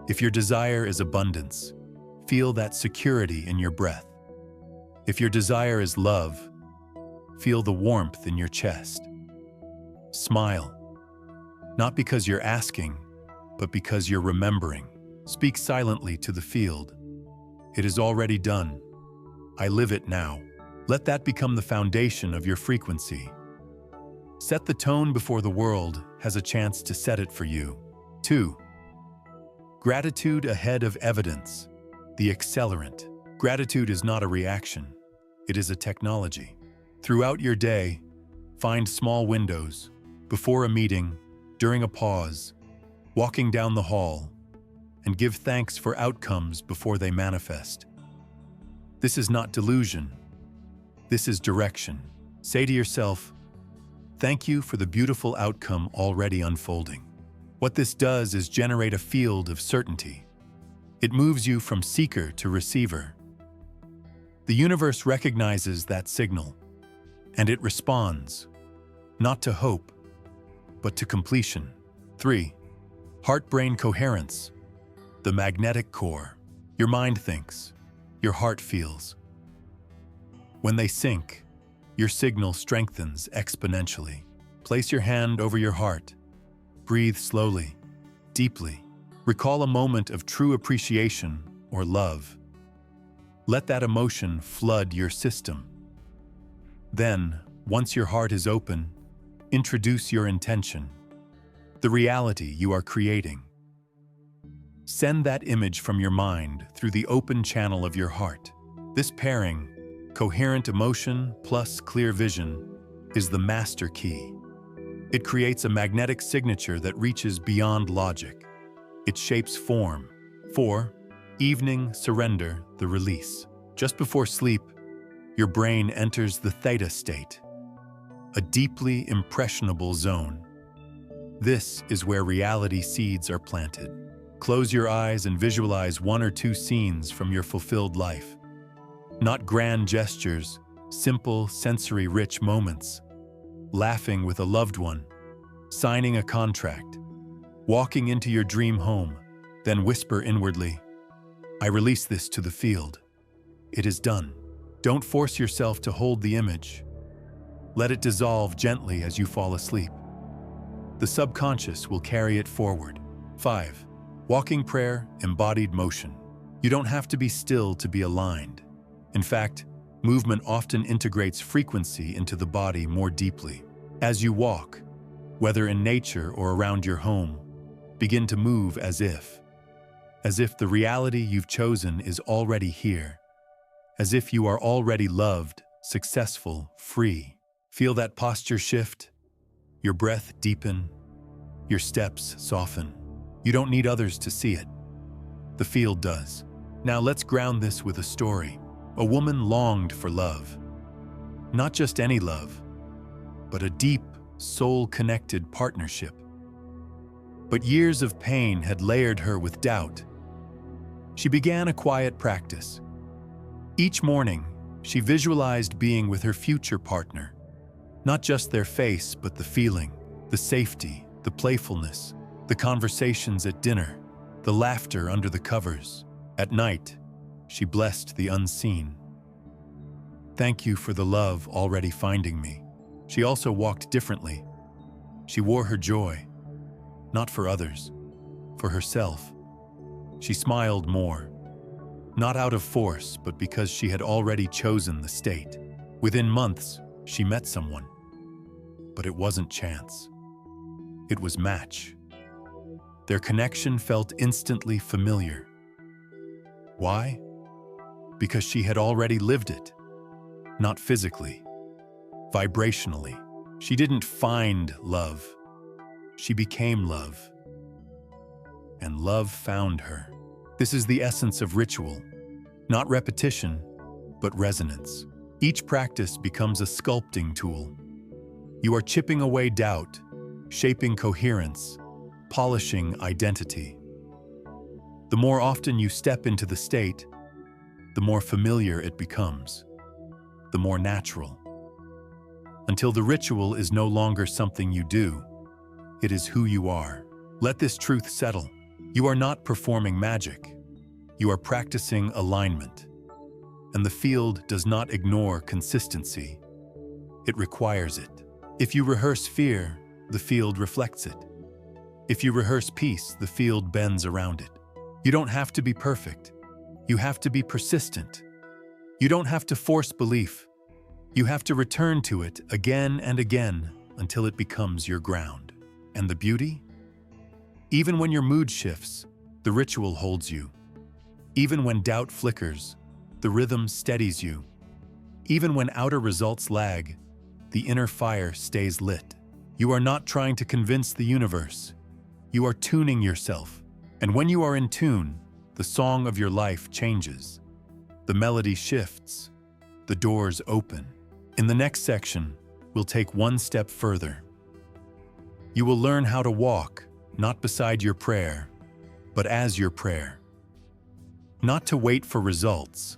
If your desire is abundance, feel that security in your breath. If your desire is love, feel the warmth in your chest. Smile, not because you're asking, but because you're remembering. Speak silently to the field. It is already done. I live it now. Let that become the foundation of your frequency. Set the tone before the world has a chance to set it for you. 2. Gratitude ahead of evidence. The accelerant. Gratitude is not a reaction. It is a technology. Throughout your day, find small windows, before a meeting, during a pause, walking down the hall, and give thanks for outcomes before they manifest. This is not delusion. This is direction. Say to yourself, "Thank you for the beautiful outcome already unfolding." What this does is generate a field of certainty. It moves you from seeker to receiver. The universe recognizes that signal, and it responds, not to hope, but to completion. 3. Heart-brain coherence. The magnetic core. Your mind thinks, your heart feels. When they sync, your signal strengthens exponentially. Place your hand over your heart. Breathe slowly, deeply. Recall a moment of true appreciation or love. Let that emotion flood your system. Then, once your heart is open, introduce your intention, the reality you are creating. Send that image from your mind through the open channel of your heart. This pairing, coherent emotion plus clear vision, is the master key. It creates a magnetic signature that reaches beyond logic. It shapes form. 4. Evening surrender, the release. Just before sleep, your brain enters the theta state, a deeply impressionable zone. This is where reality seeds are planted. Close your eyes and visualize 1 or 2 scenes from your fulfilled life. Not grand gestures, simple, sensory-rich moments. Laughing with a loved one, signing a contract, walking into your dream home, then whisper inwardly, "I release this to the field. It is done." Don't force yourself to hold the image. Let it dissolve gently as you fall asleep. The subconscious will carry it forward. 5. Walking prayer, embodied motion. You don't have to be still to be aligned. In fact, movement often integrates frequency into the body more deeply. As you walk, whether in nature or around your home, begin to move as if the reality you've chosen is already here, as if you are already loved, successful, free. Feel that posture shift, your breath deepen, your steps soften. You don't need others to see it. The field does. Now let's ground this with a story. A woman longed for love. Not just any love, but a deep, soul-connected partnership. But years of pain had layered her with doubt. She began a quiet practice. Each morning, she visualized being with her future partner. Not just their face, but the feeling, the safety, the playfulness, the conversations at dinner, the laughter under the covers. At night, she blessed the unseen. "Thank you for the love already finding me." She also walked differently. She wore her joy, not for others, for herself. She smiled more, not out of force, but because she had already chosen the state. Within months, she met someone. But it wasn't chance. It was match. Their connection felt instantly familiar. Why? Because she had already lived it. Not physically, vibrationally. She didn't find love. She became love. And love found her. This is the essence of ritual. Not repetition, but resonance. Each practice becomes a sculpting tool. You are chipping away doubt, shaping coherence, polishing identity. The more often you step into the state, the more familiar it becomes, the more natural. Until the ritual is no longer something you do, it is who you are. Let this truth settle. You are not performing magic. You are practicing alignment. And the field does not ignore consistency. It requires it. If you rehearse fear, the field reflects it. If you rehearse peace, the field bends around it. You don't have to be perfect. You have to be persistent. You don't have to force belief. You have to return to it again and again until it becomes your ground. And the beauty? Even when your mood shifts, the ritual holds you. Even when doubt flickers, the rhythm steadies you. Even when outer results lag, the inner fire stays lit. You are not trying to convince the universe. You are tuning yourself. And when you are in tune, the song of your life changes. The melody shifts. The doors open. In the next section, we'll take one step further. You will learn how to walk, not beside your prayer, but as your prayer. Not to wait for results,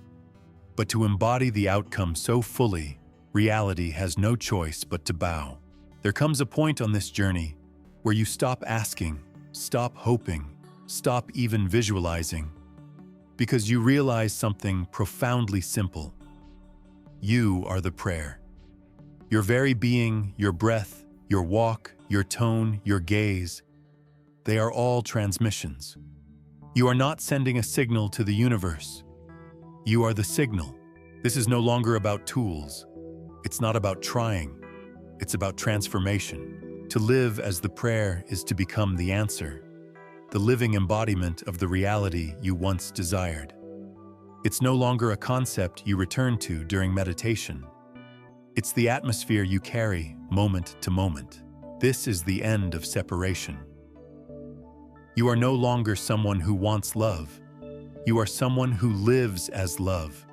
but to embody the outcome so fully, reality has no choice but to bow. There comes a point on this journey where you stop asking, stop hoping, stop even visualizing, because you realize something profoundly simple. You are the prayer. Your very being, your breath, your walk, your tone, your gaze, they are all transmissions. You are not sending a signal to the universe. You are the signal. This is no longer about tools. It's not about trying. It's about transformation. To live as the prayer is to become the answer, the living embodiment of the reality you once desired. It's no longer a concept you return to during meditation. It's the atmosphere you carry moment to moment. This is the end of separation. You are no longer someone who wants love. You are someone who lives as love.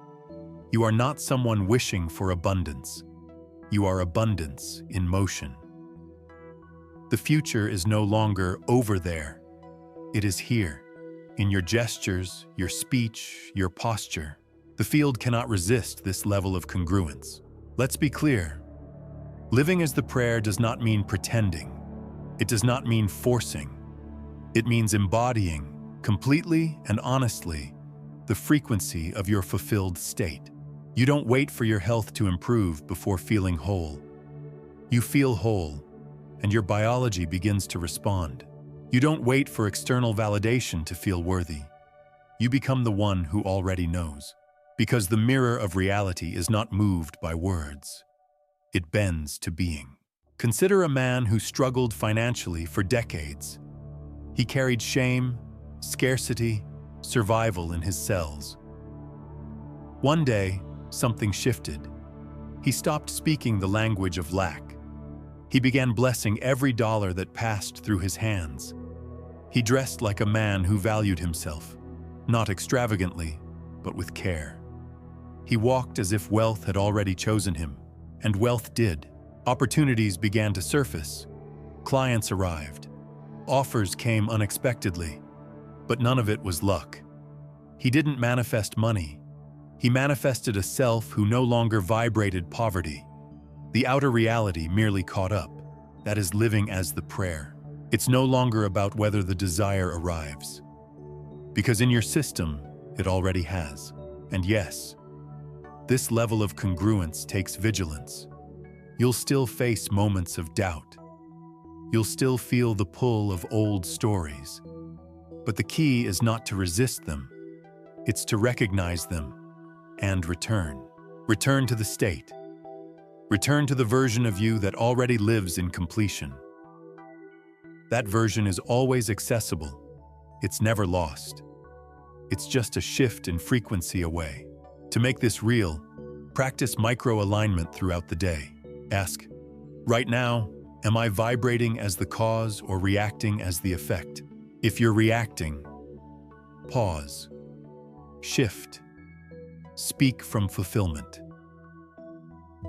You are not someone wishing for abundance. You are abundance in motion. The future is no longer over there. It is here, in your gestures, your speech, your posture. The field cannot resist this level of congruence. Let's be clear. Living as the prayer does not mean pretending. It does not mean forcing. It means embodying, completely and honestly, the frequency of your fulfilled state. You don't wait for your health to improve before feeling whole. You feel whole, and your biology begins to respond. You don't wait for external validation to feel worthy. You become the one who already knows, because the mirror of reality is not moved by words. It bends to being. Consider a man who struggled financially for decades. He carried shame, scarcity, survival in his cells. One day, something shifted. He stopped speaking the language of lack. He began blessing every dollar that passed through his hands. He dressed like a man who valued himself, not extravagantly, but with care. He walked as if wealth had already chosen him, and wealth did. Opportunities began to surface. Clients arrived. Offers came unexpectedly, but none of it was luck. He didn't manifest money. He manifested a self who no longer vibrated poverty. The outer reality merely caught up. That is living as the prayer. It's no longer about whether the desire arrives, because in your system, it already has. And yes, this level of congruence takes vigilance. You'll still face moments of doubt. You'll still feel the pull of old stories. But the key is not to resist them. It's to recognize them and return. Return to the state. Return to the version of you that already lives in completion. That version is always accessible. It's never lost. It's just a shift in frequency away. To make this real, practice micro-alignment throughout the day. Ask, right now, am I vibrating as the cause or reacting as the effect? If you're reacting, pause. Shift. Speak from fulfillment.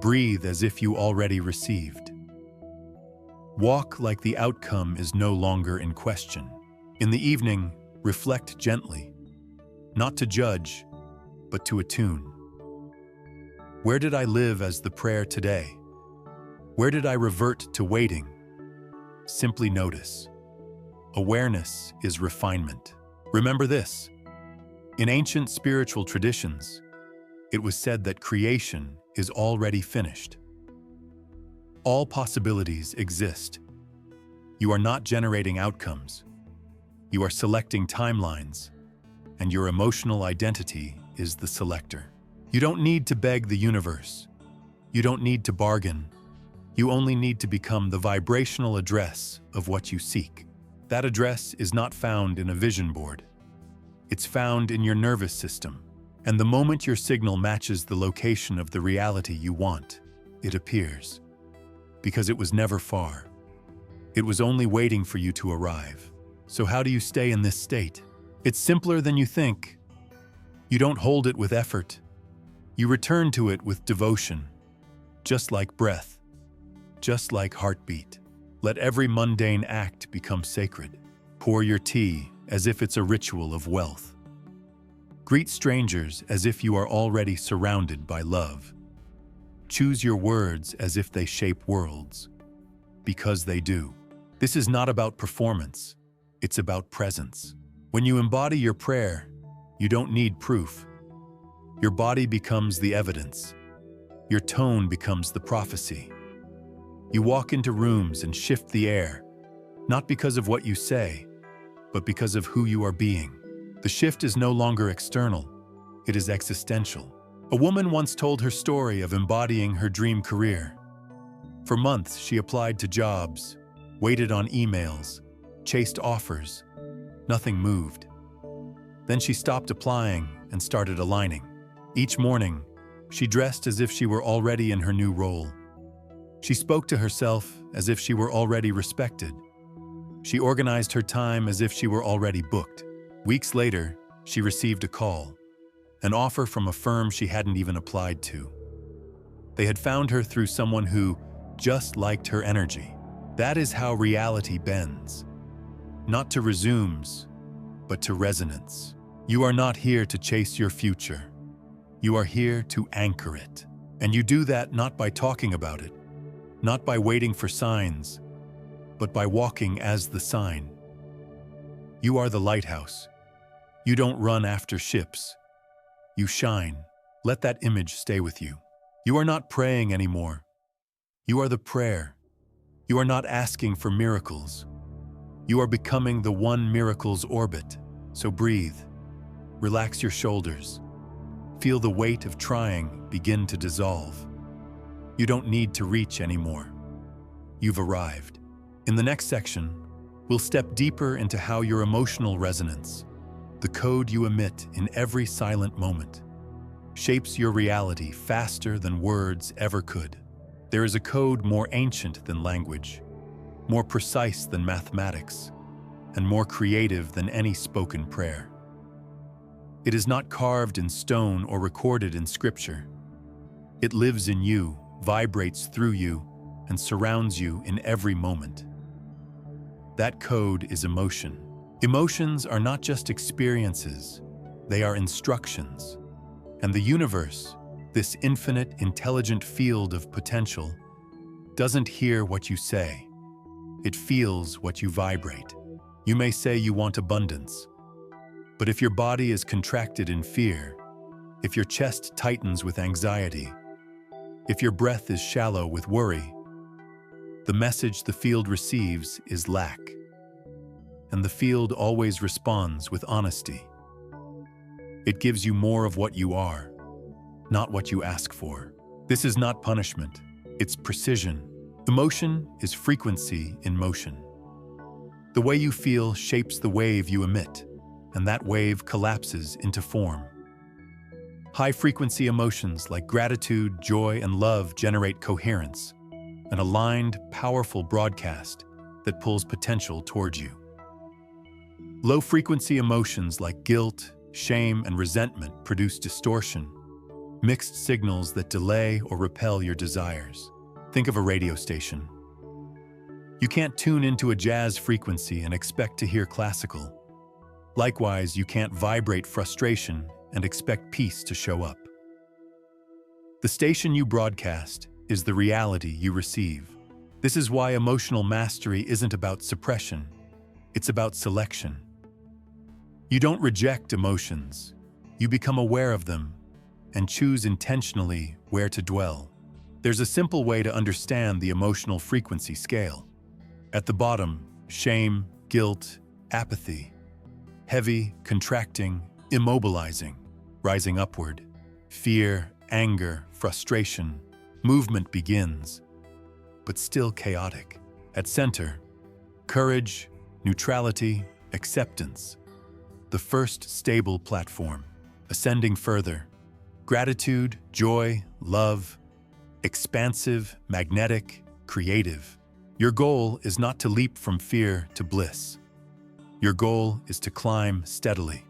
Breathe as if you already received. Walk like the outcome is no longer in question. In the evening, reflect gently, not to judge, but to attune. Where did I live as the prayer today? Where did I revert to waiting? Simply notice. Awareness is refinement. Remember this. In ancient spiritual traditions, it was said that creation is already finished. All possibilities exist. You are not generating outcomes. You are selecting timelines, and your emotional identity is the selector. You don't need to beg the universe. You don't need to bargain. You only need to become the vibrational address of what you seek. That address is not found in a vision board. It's found in your nervous system. And the moment your signal matches the location of the reality you want, it appears. Because it was never far. It was only waiting for you to arrive. So how do you stay in this state? It's simpler than you think. You don't hold it with effort. You return to it with devotion. just like breath, just like heartbeat. Let every mundane act become sacred. Pour your tea as if it's a ritual of wealth. Greet strangers as if you are already surrounded by love. Choose your words as if they shape worlds, because they do. This is not about performance, it's about presence. When you embody your prayer, you don't need proof. Your body becomes the evidence. Your tone becomes the prophecy. You walk into rooms and shift the air, not because of what you say, but because of who you are being. The shift is no longer external, it is existential. A woman once told her story of embodying her dream career. For months, she applied to jobs, waited on emails, chased offers. Nothing moved. Then she stopped applying and started aligning. Each morning, she dressed as if she were already in her new role. She spoke to herself as if she were already respected. She organized her time as if she were already booked. Weeks later, she received a call, an offer from a firm she hadn't even applied to. They had found her through someone who just liked her energy. That is how reality bends. Not to resumes, but to resonance. You are not here to chase your future. You are here to anchor it. And you do that not by talking about it, not by waiting for signs, but by walking as the sign. You are the lighthouse. You don't run after ships. You shine. Let that image stay with you. You are not praying anymore. You are the prayer. You are not asking for miracles. You are becoming the one miracle's orbit. So breathe. Relax your shoulders. Feel the weight of trying begin to dissolve. You don't need to reach anymore. You've arrived. In the next section, we'll step deeper into how your emotional resonance, the code you emit in every silent moment, shapes your reality faster than words ever could. There is a code more ancient than language, more precise than mathematics, and more creative than any spoken prayer. It is not carved in stone or recorded in scripture. It lives in you, vibrates through you, and surrounds you in every moment. That code is emotion. Emotions are not just experiences, they are instructions. And the universe, this infinite, intelligent field of potential, doesn't hear what you say. It feels what you vibrate. You may say you want abundance, but if your body is contracted in fear, if your chest tightens with anxiety, if your breath is shallow with worry, the message the field receives is lack. And the field always responds with honesty. It gives you more of what you are, not what you ask for. This is not punishment, it's precision. Emotion is frequency in motion. The way you feel shapes the wave you emit, and that wave collapses into form. High-frequency emotions like gratitude, joy, and love generate coherence, an aligned, powerful broadcast that pulls potential towards you. Low-frequency emotions like guilt, shame, and resentment produce distortion, mixed signals that delay or repel your desires. Think of a radio station. You can't tune into a jazz frequency and expect to hear classical. Likewise, you can't vibrate frustration and expect peace to show up. The station you broadcast is the reality you receive. This is why emotional mastery isn't about suppression, it's about selection. You don't reject emotions, you become aware of them and choose intentionally where to dwell. There's a simple way to understand the emotional frequency scale. At the bottom, shame, guilt, apathy. Heavy, contracting, immobilizing. Rising upward, fear, anger, frustration. Movement begins, but still chaotic. At center, courage, neutrality, acceptance. The first stable platform. Ascending further, gratitude, joy, love. Expansive, magnetic, creative. Your goal is not to leap from fear to bliss. Your goal is to climb steadily.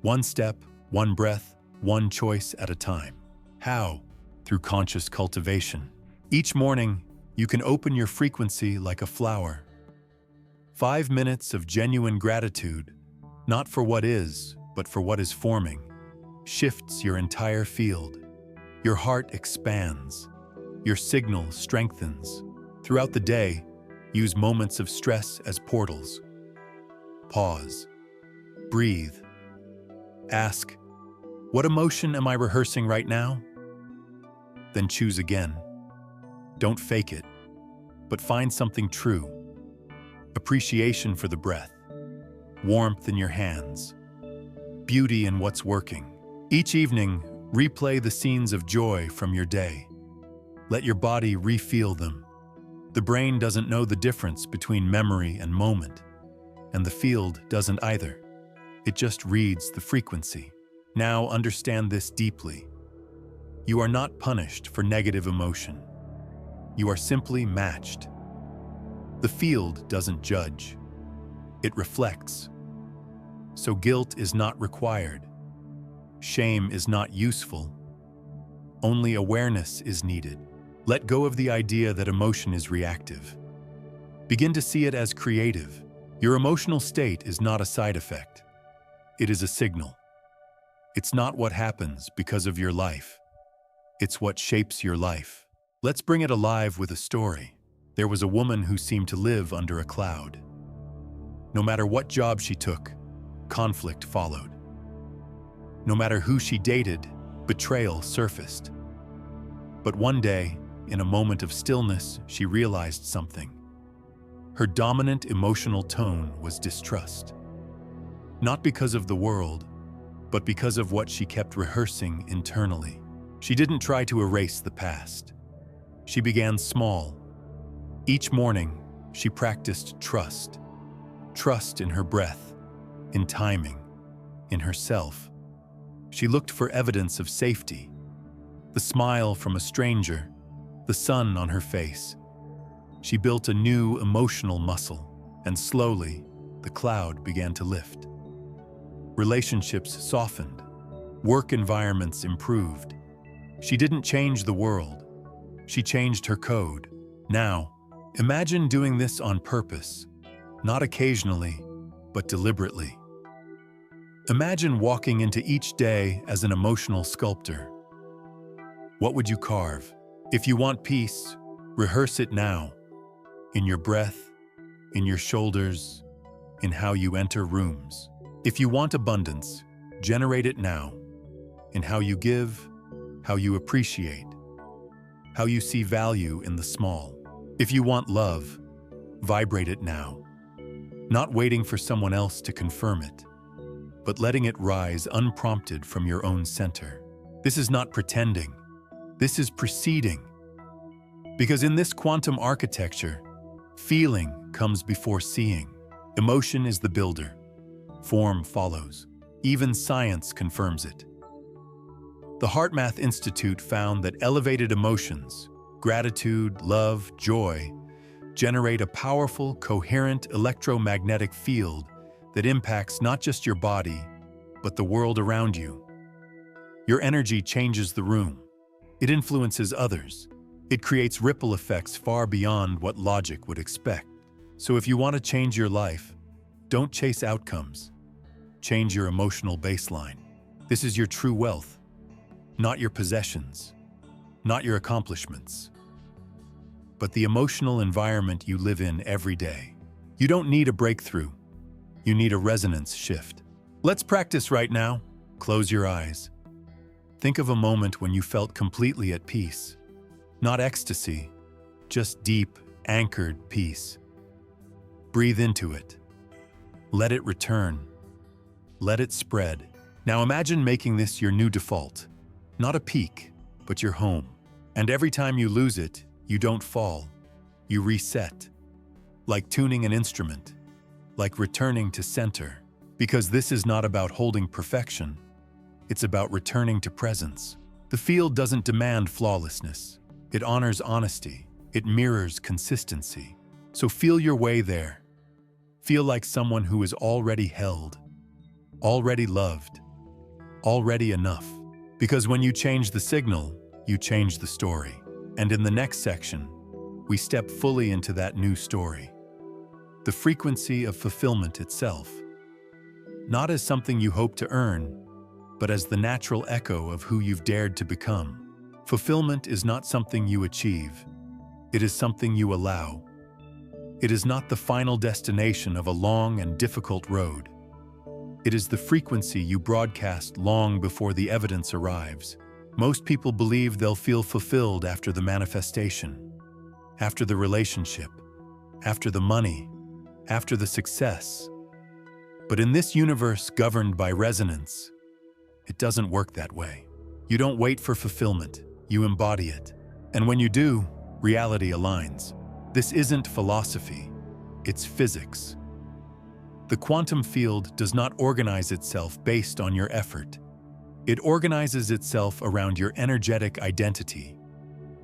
One step, one breath, one choice at a time. How? through conscious cultivation. Each morning, you can open your frequency like a flower. 5 minutes of genuine gratitude, not for what is, but for what is forming, shifts your entire field. Your heart expands. Your signal strengthens. Throughout the day, use moments of stress as portals. Pause. Breathe. Ask, what emotion am I rehearsing right now? Then choose again. Don't fake it, but find something true. Appreciation for the breath, warmth in your hands, beauty in what's working. Each evening, replay the scenes of joy from your day. Let your body re-feel them. The brain doesn't know the difference between memory and moment, and the field doesn't either. It just reads the frequency. Now understand this deeply. You are not punished for negative emotion. You are simply matched. The field doesn't judge. It reflects. So guilt is not required. Shame is not useful. Only awareness is needed. Let go of the idea that emotion is reactive. Begin to see it as creative. Your emotional state is not a side effect. It is a signal. It's not what happens because of your life. It's what shapes your life. Let's bring it alive with a story. There was a woman who seemed to live under a cloud. No matter what job she took, conflict followed. No matter who she dated, betrayal surfaced. But one day, in a moment of stillness, she realized something. Her dominant emotional tone was distrust. Not because of the world, but because of what she kept rehearsing internally. She didn't try to erase the past. She began small. Each morning, she practiced trust. Trust in her breath, in timing, in herself. She looked for evidence of safety. The smile from a stranger, the sun on her face. She built a new emotional muscle, and slowly, the cloud began to lift. Relationships softened. Work environments improved. She didn't change the world. She changed her code. Now, imagine doing this on purpose, not occasionally, but deliberately. Imagine walking into each day as an emotional sculptor. What would you carve? If you want peace, rehearse it now. In your breath, in your shoulders, in how you enter rooms. If you want abundance, generate it now. In how you give, how you appreciate, how you see value in the small. If you want love, vibrate it now. Not waiting for someone else to confirm it, but letting it rise unprompted from your own center. This is not pretending. This is preceding. Because in this quantum architecture, feeling comes before seeing. Emotion is the builder. Form follows. Even science confirms it. The HeartMath Institute found that elevated emotions, gratitude, love, joy, generate a powerful, coherent electromagnetic field that impacts not just your body, but the world around you. Your energy changes the room. It influences others. It creates ripple effects far beyond what logic would expect. So if you want to change your life, don't chase outcomes. Change your emotional baseline. This is your true wealth, not your possessions, not your accomplishments, but the emotional environment you live in every day. You don't need a breakthrough. You need a resonance shift. Let's practice right now. Close your eyes. Think of a moment when you felt completely at peace. Not ecstasy, just deep, anchored peace. Breathe into it. Let it return. Let it spread. Now imagine making this your new default. Not a peak, but your home. And every time you lose it, you don't fall. You reset. Like tuning an instrument. Like returning to center. Because this is not about holding perfection. It's about returning to presence. The field doesn't demand flawlessness. It honors honesty. It mirrors consistency. So feel your way there. Feel like someone who is already held, already loved, already enough. Because when you change the signal, you change the story. And in the next section, we step fully into that new story. The frequency of fulfillment itself. Not as something you hope to earn, but as the natural echo of who you've dared to become. Fulfillment is not something you achieve. It is something you allow. It is not the final destination of a long and difficult road. It is the frequency you broadcast long before the evidence arrives. Most people believe they'll feel fulfilled after the manifestation, after the relationship, after the money, after the success. But in this universe governed by resonance, it doesn't work that way. You don't wait for fulfillment, you embody it. And when you do, reality aligns. This isn't philosophy, it's physics. The quantum field does not organize itself based on your effort. It organizes itself around your energetic identity,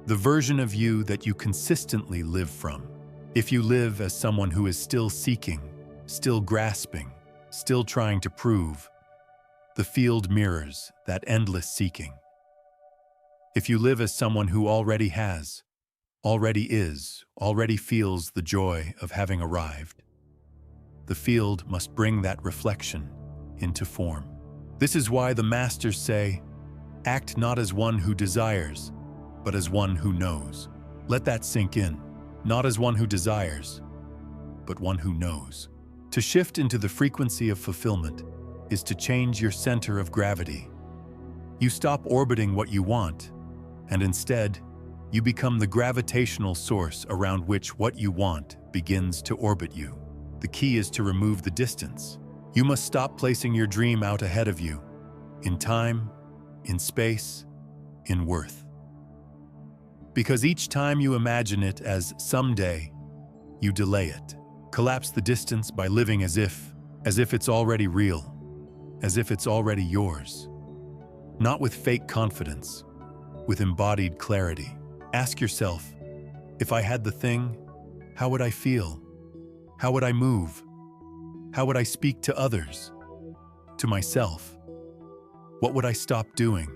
the version of you that you consistently live from. If you live as someone who is still seeking, still grasping, still trying to prove, the field mirrors that endless seeking. If you live as someone who already has, already is, already feels the joy of having arrived, the field must bring that reflection into form. This is why the masters say, act not as one who desires, but as one who knows. Let that sink in. Not as one who desires, but one who knows. To shift into the frequency of fulfillment is to change your center of gravity. You stop orbiting what you want, and instead, you become the gravitational source around which what you want begins to orbit you. The key is to remove the distance. You must stop placing your dream out ahead of you, in time, in space, in worth. Because each time you imagine it as someday, you delay it. Collapse the distance by living as if it's already real, as if it's already yours. Not with fake confidence, with embodied clarity. Ask yourself, if I had the thing, how would I feel? How would I move? How would I speak to others? To myself? What would I stop doing?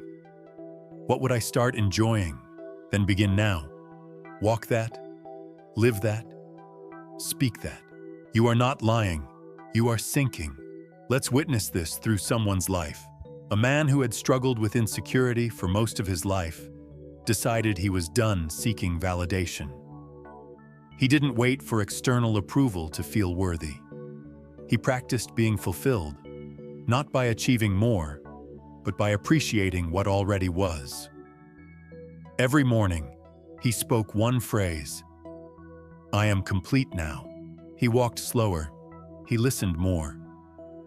What would I start enjoying? Then begin now. Walk that, live that, speak that. You are not lying, you are sinking. Let's witness this through someone's life. A man who had struggled with insecurity for most of his life decided he was done seeking validation. He didn't wait for external approval to feel worthy. He practiced being fulfilled, not by achieving more, but by appreciating what already was. Every morning, he spoke one phrase, "I am complete now." He walked slower. He listened more.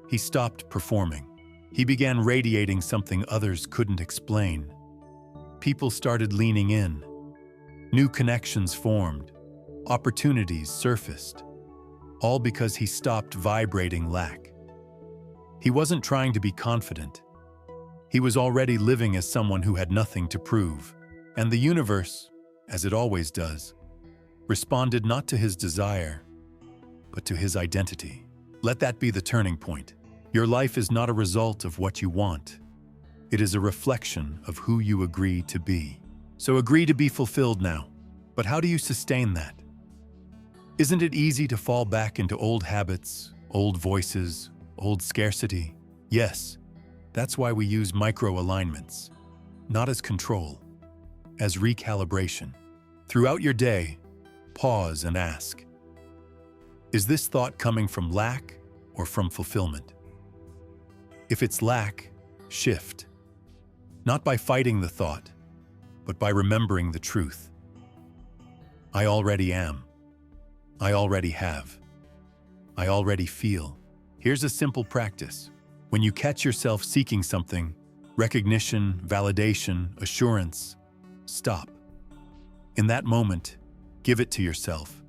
He stopped performing. He began radiating something others couldn't explain. People started leaning in. New connections formed. Opportunities surfaced. All because he stopped vibrating lack. He wasn't trying to be confident. He was already living as someone who had nothing to prove. And the universe, as it always does, responded not to his desire, but to his identity. Let that be the turning point. Your life is not a result of what you want. It is a reflection of who you agree to be. So agree to be fulfilled now. But how do you sustain that? Isn't it easy to fall back into old habits, old voices, old scarcity? Yes, that's why we use micro-alignments, not as control, as recalibration. Throughout your day, pause and ask, is this thought coming from lack or from fulfillment? If it's lack, shift. Not by fighting the thought, but by remembering the truth. I already am. I already have. I already feel. Here's a simple practice. When you catch yourself seeking something, recognition, validation, assurance, stop. In that moment, give it to yourself.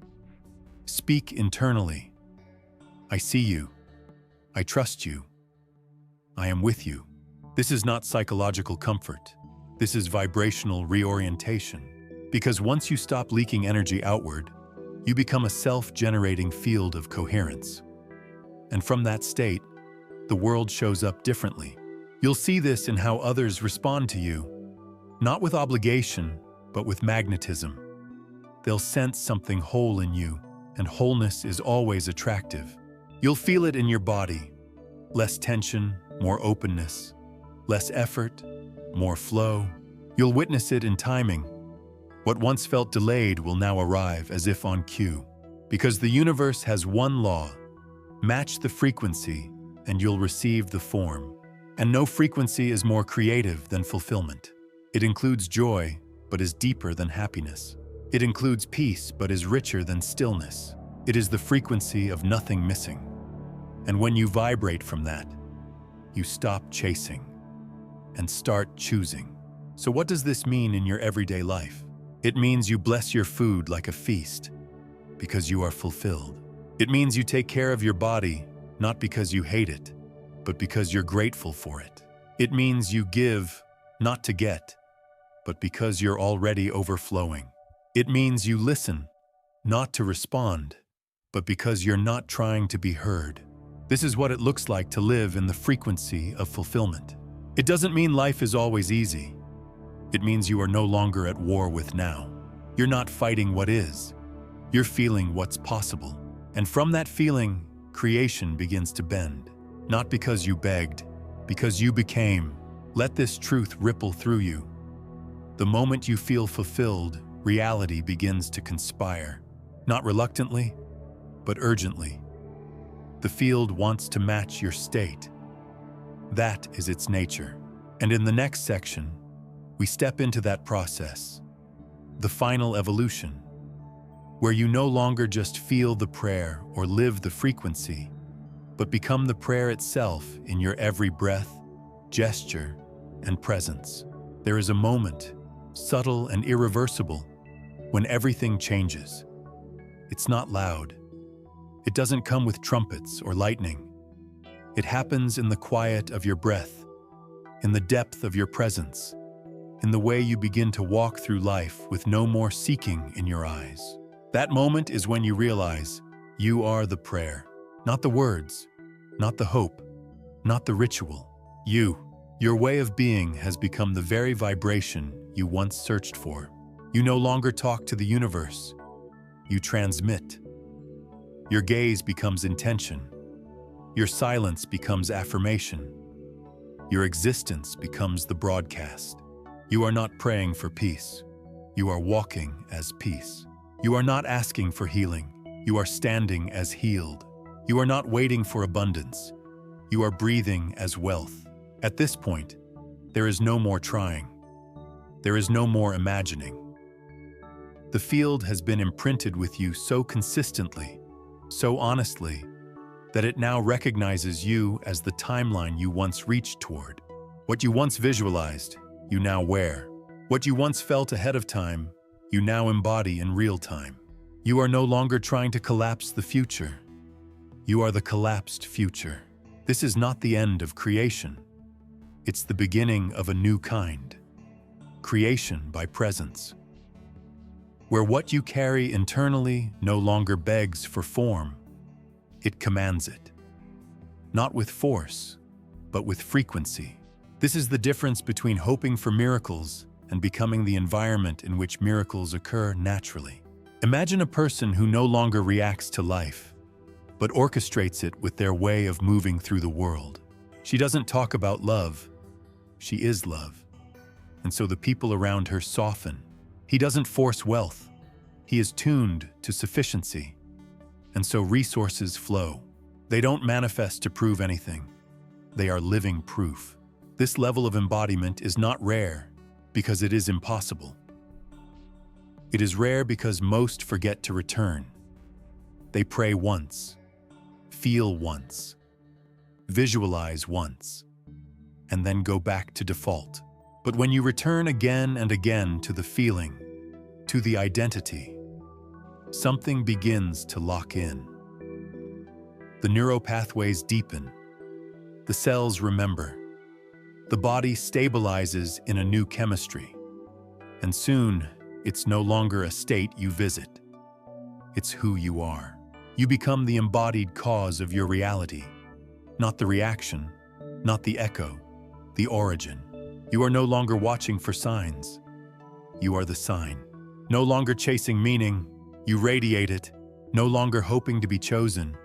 Speak internally. I see you. I trust you. I am with you. This is not psychological comfort. This is vibrational reorientation. Because once you stop leaking energy outward, you become a self-generating field of coherence. And from that state, the world shows up differently. You'll see this in how others respond to you, Not with obligation, but with magnetism. They'll sense something whole in you, and wholeness is always attractive. You'll feel it in your body. Less tension, more openness. Less effort, more flow. You'll witness it in timing. What once felt delayed will now arrive as if on cue. Because the universe has one law: match the frequency, and you'll receive the form. And no frequency is more creative than fulfillment. It includes joy, but is deeper than happiness. It includes peace, but is richer than stillness. It is the frequency of nothing missing. And when you vibrate from that, you stop chasing and start choosing. So what does this mean in your everyday life? It means you bless your food like a feast because you are fulfilled. It means you take care of your body, not because you hate it, but because you're grateful for it. It means you give, not to get, but because you're already overflowing. It means you listen, not to respond, but because you're not trying to be heard. This is what it looks like to live in the frequency of fulfillment. It doesn't mean life is always easy. It means you are no longer at war with now. You're not fighting what is. You're feeling what's possible. And from that feeling, creation begins to bend. Not because you begged, because you became. Let this truth ripple through you. The moment you feel fulfilled, reality begins to conspire. Not reluctantly, but urgently. The field wants to match your state. That is its nature. And in the next section, we step into that process, the final evolution, where you no longer just feel the prayer or live the frequency, but become the prayer itself in your every breath, gesture, and presence. There is a moment, subtle and irreversible, when everything changes. It's not loud. It doesn't come with trumpets or lightning. It happens in the quiet of your breath, in the depth of your presence, in the way you begin to walk through life with no more seeking in your eyes. That moment is when you realize you are the prayer, not the words, not the hope, not the ritual. Your way of being has become the very vibration you once searched for. You no longer talk to the universe. You transmit. Your gaze becomes intention. Your silence becomes affirmation. Your existence becomes the broadcast. You are not praying for peace. You are walking as peace. You are not asking for healing. You are standing as healed. You are not waiting for abundance. You are breathing as wealth. At this point, there is no more trying. There is no more imagining. The field has been imprinted with you so consistently, so honestly, that it now recognizes you as the timeline you once reached toward. What you once visualized, you now wear. What you once felt ahead of time, you now embody in real time. You are no longer trying to collapse the future. You are the collapsed future. This is not the end of creation. It's the beginning of a new kind. Creation by presence. Where what you carry internally no longer begs for form, it commands it. Not with force, but with frequency. This is the difference between hoping for miracles and becoming the environment in which miracles occur naturally. Imagine a person who no longer reacts to life, but orchestrates it with their way of moving through the world. She doesn't talk about love, she is love. And so the people around her soften. He doesn't force wealth, he is tuned to sufficiency. And so resources flow. They don't manifest to prove anything. They are living proof. This level of embodiment is not rare because it is impossible. It is rare because most forget to return. They pray once, feel once, visualize once, and then go back to default. But when you return again and again to the feeling, to the identity, something begins to lock in. The neuropathways deepen. The cells remember. The body stabilizes in a new chemistry. And soon, it's no longer a state you visit. It's who you are. You become the embodied cause of your reality. Not the reaction, not the echo, the origin. You are no longer watching for signs. You are the sign. No longer chasing meaning, you radiate it. No longer hoping to be chosen.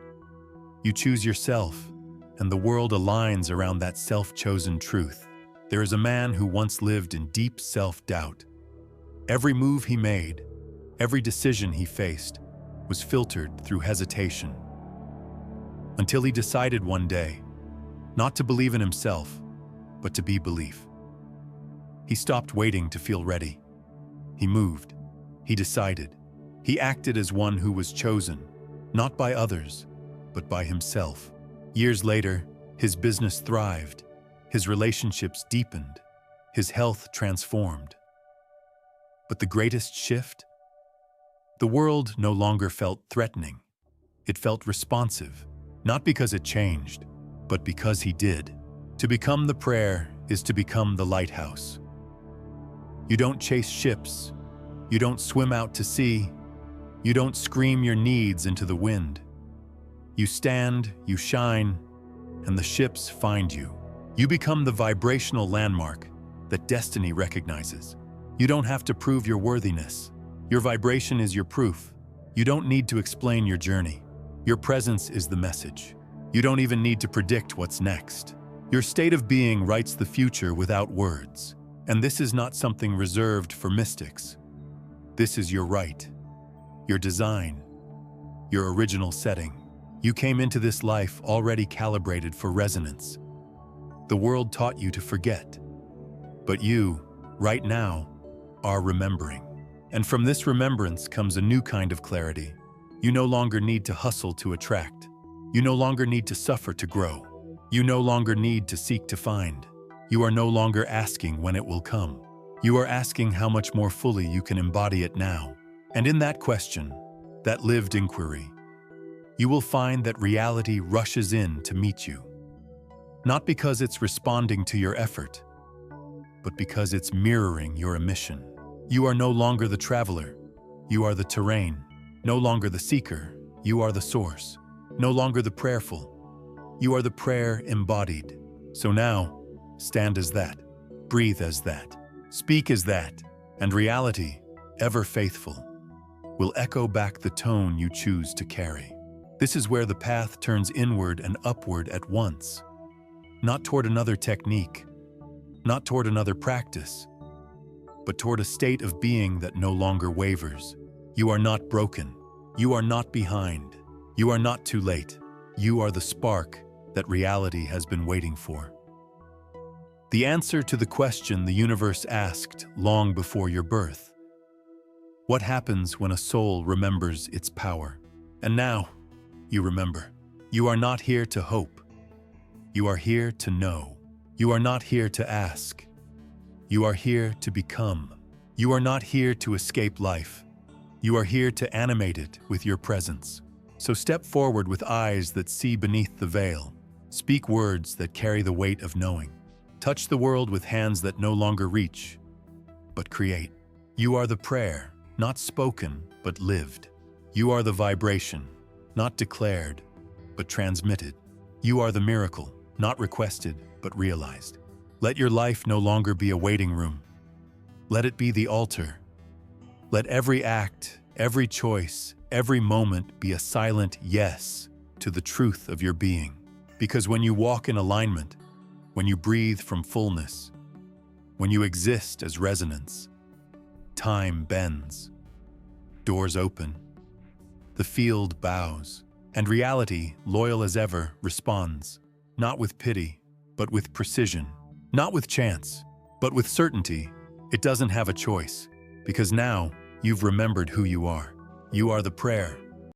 You choose yourself, and the world aligns around that self-chosen truth. There is a man who once lived in deep self-doubt. Every move he made, every decision he faced, was filtered through hesitation. Until he decided one day, not to believe in himself, but to be belief. He stopped waiting to feel ready. He moved. He decided. He acted as one who was chosen, not by others, but by himself. Years later, his business thrived, his relationships deepened, his health transformed. But the greatest shift? The world no longer felt threatening. It felt responsive, not because it changed, but because he did. To become the prayer is to become the lighthouse. You don't chase ships. You don't swim out to sea. You don't scream your needs into the wind. You stand, you shine, and the ships find you. You become the vibrational landmark that destiny recognizes. You don't have to prove your worthiness. Your vibration is your proof. You don't need to explain your journey. Your presence is the message. You don't even need to predict what's next. Your state of being writes the future without words. And this is not something reserved for mystics. This is your right, your design, your original setting. You came into this life already calibrated for resonance. The world taught you to forget. But you, right now, are remembering. And from this remembrance comes a new kind of clarity. You no longer need to hustle to attract. You no longer need to suffer to grow. You no longer need to seek to find. You are no longer asking when it will come. You are asking how much more fully you can embody it now. And in that question, that lived inquiry, you will find that reality rushes in to meet you. Not because it's responding to your effort, but because it's mirroring your emission. You are no longer the traveler. You are the terrain. No longer the seeker. You are the source. No longer the prayerful. You are the prayer embodied. So now, stand as that. Breathe as that. Speak as that. And reality, ever faithful, will echo back the tone you choose to carry. This is where the path turns inward and upward at once. Not toward another technique, not toward another practice, but toward a state of being that no longer wavers. You are not broken. You are not behind. You are not too late. You are the spark that reality has been waiting for. The answer to the question the universe asked long before your birth. What happens when a soul remembers its power? And now, you remember. You are not here to hope. You are here to know. You are not here to ask. You are here to become. You are not here to escape life. You are here to animate it with your presence. So step forward with eyes that see beneath the veil. Speak words that carry the weight of knowing. Touch the world with hands that no longer reach, but create. You are the prayer, not spoken, but lived. You are the vibration, not declared, but transmitted. You are the miracle, not requested, but realized. Let your life no longer be a waiting room. Let it be the altar. Let every act, every choice, every moment be a silent yes to the truth of your being. Because when you walk in alignment, when you breathe from fullness, when you exist as resonance, time bends, doors open, the field bows, and reality, loyal as ever, responds, not with pity, but with precision, not with chance, but with certainty. It doesn't have a choice, because now you've remembered who you are. You are the prayer,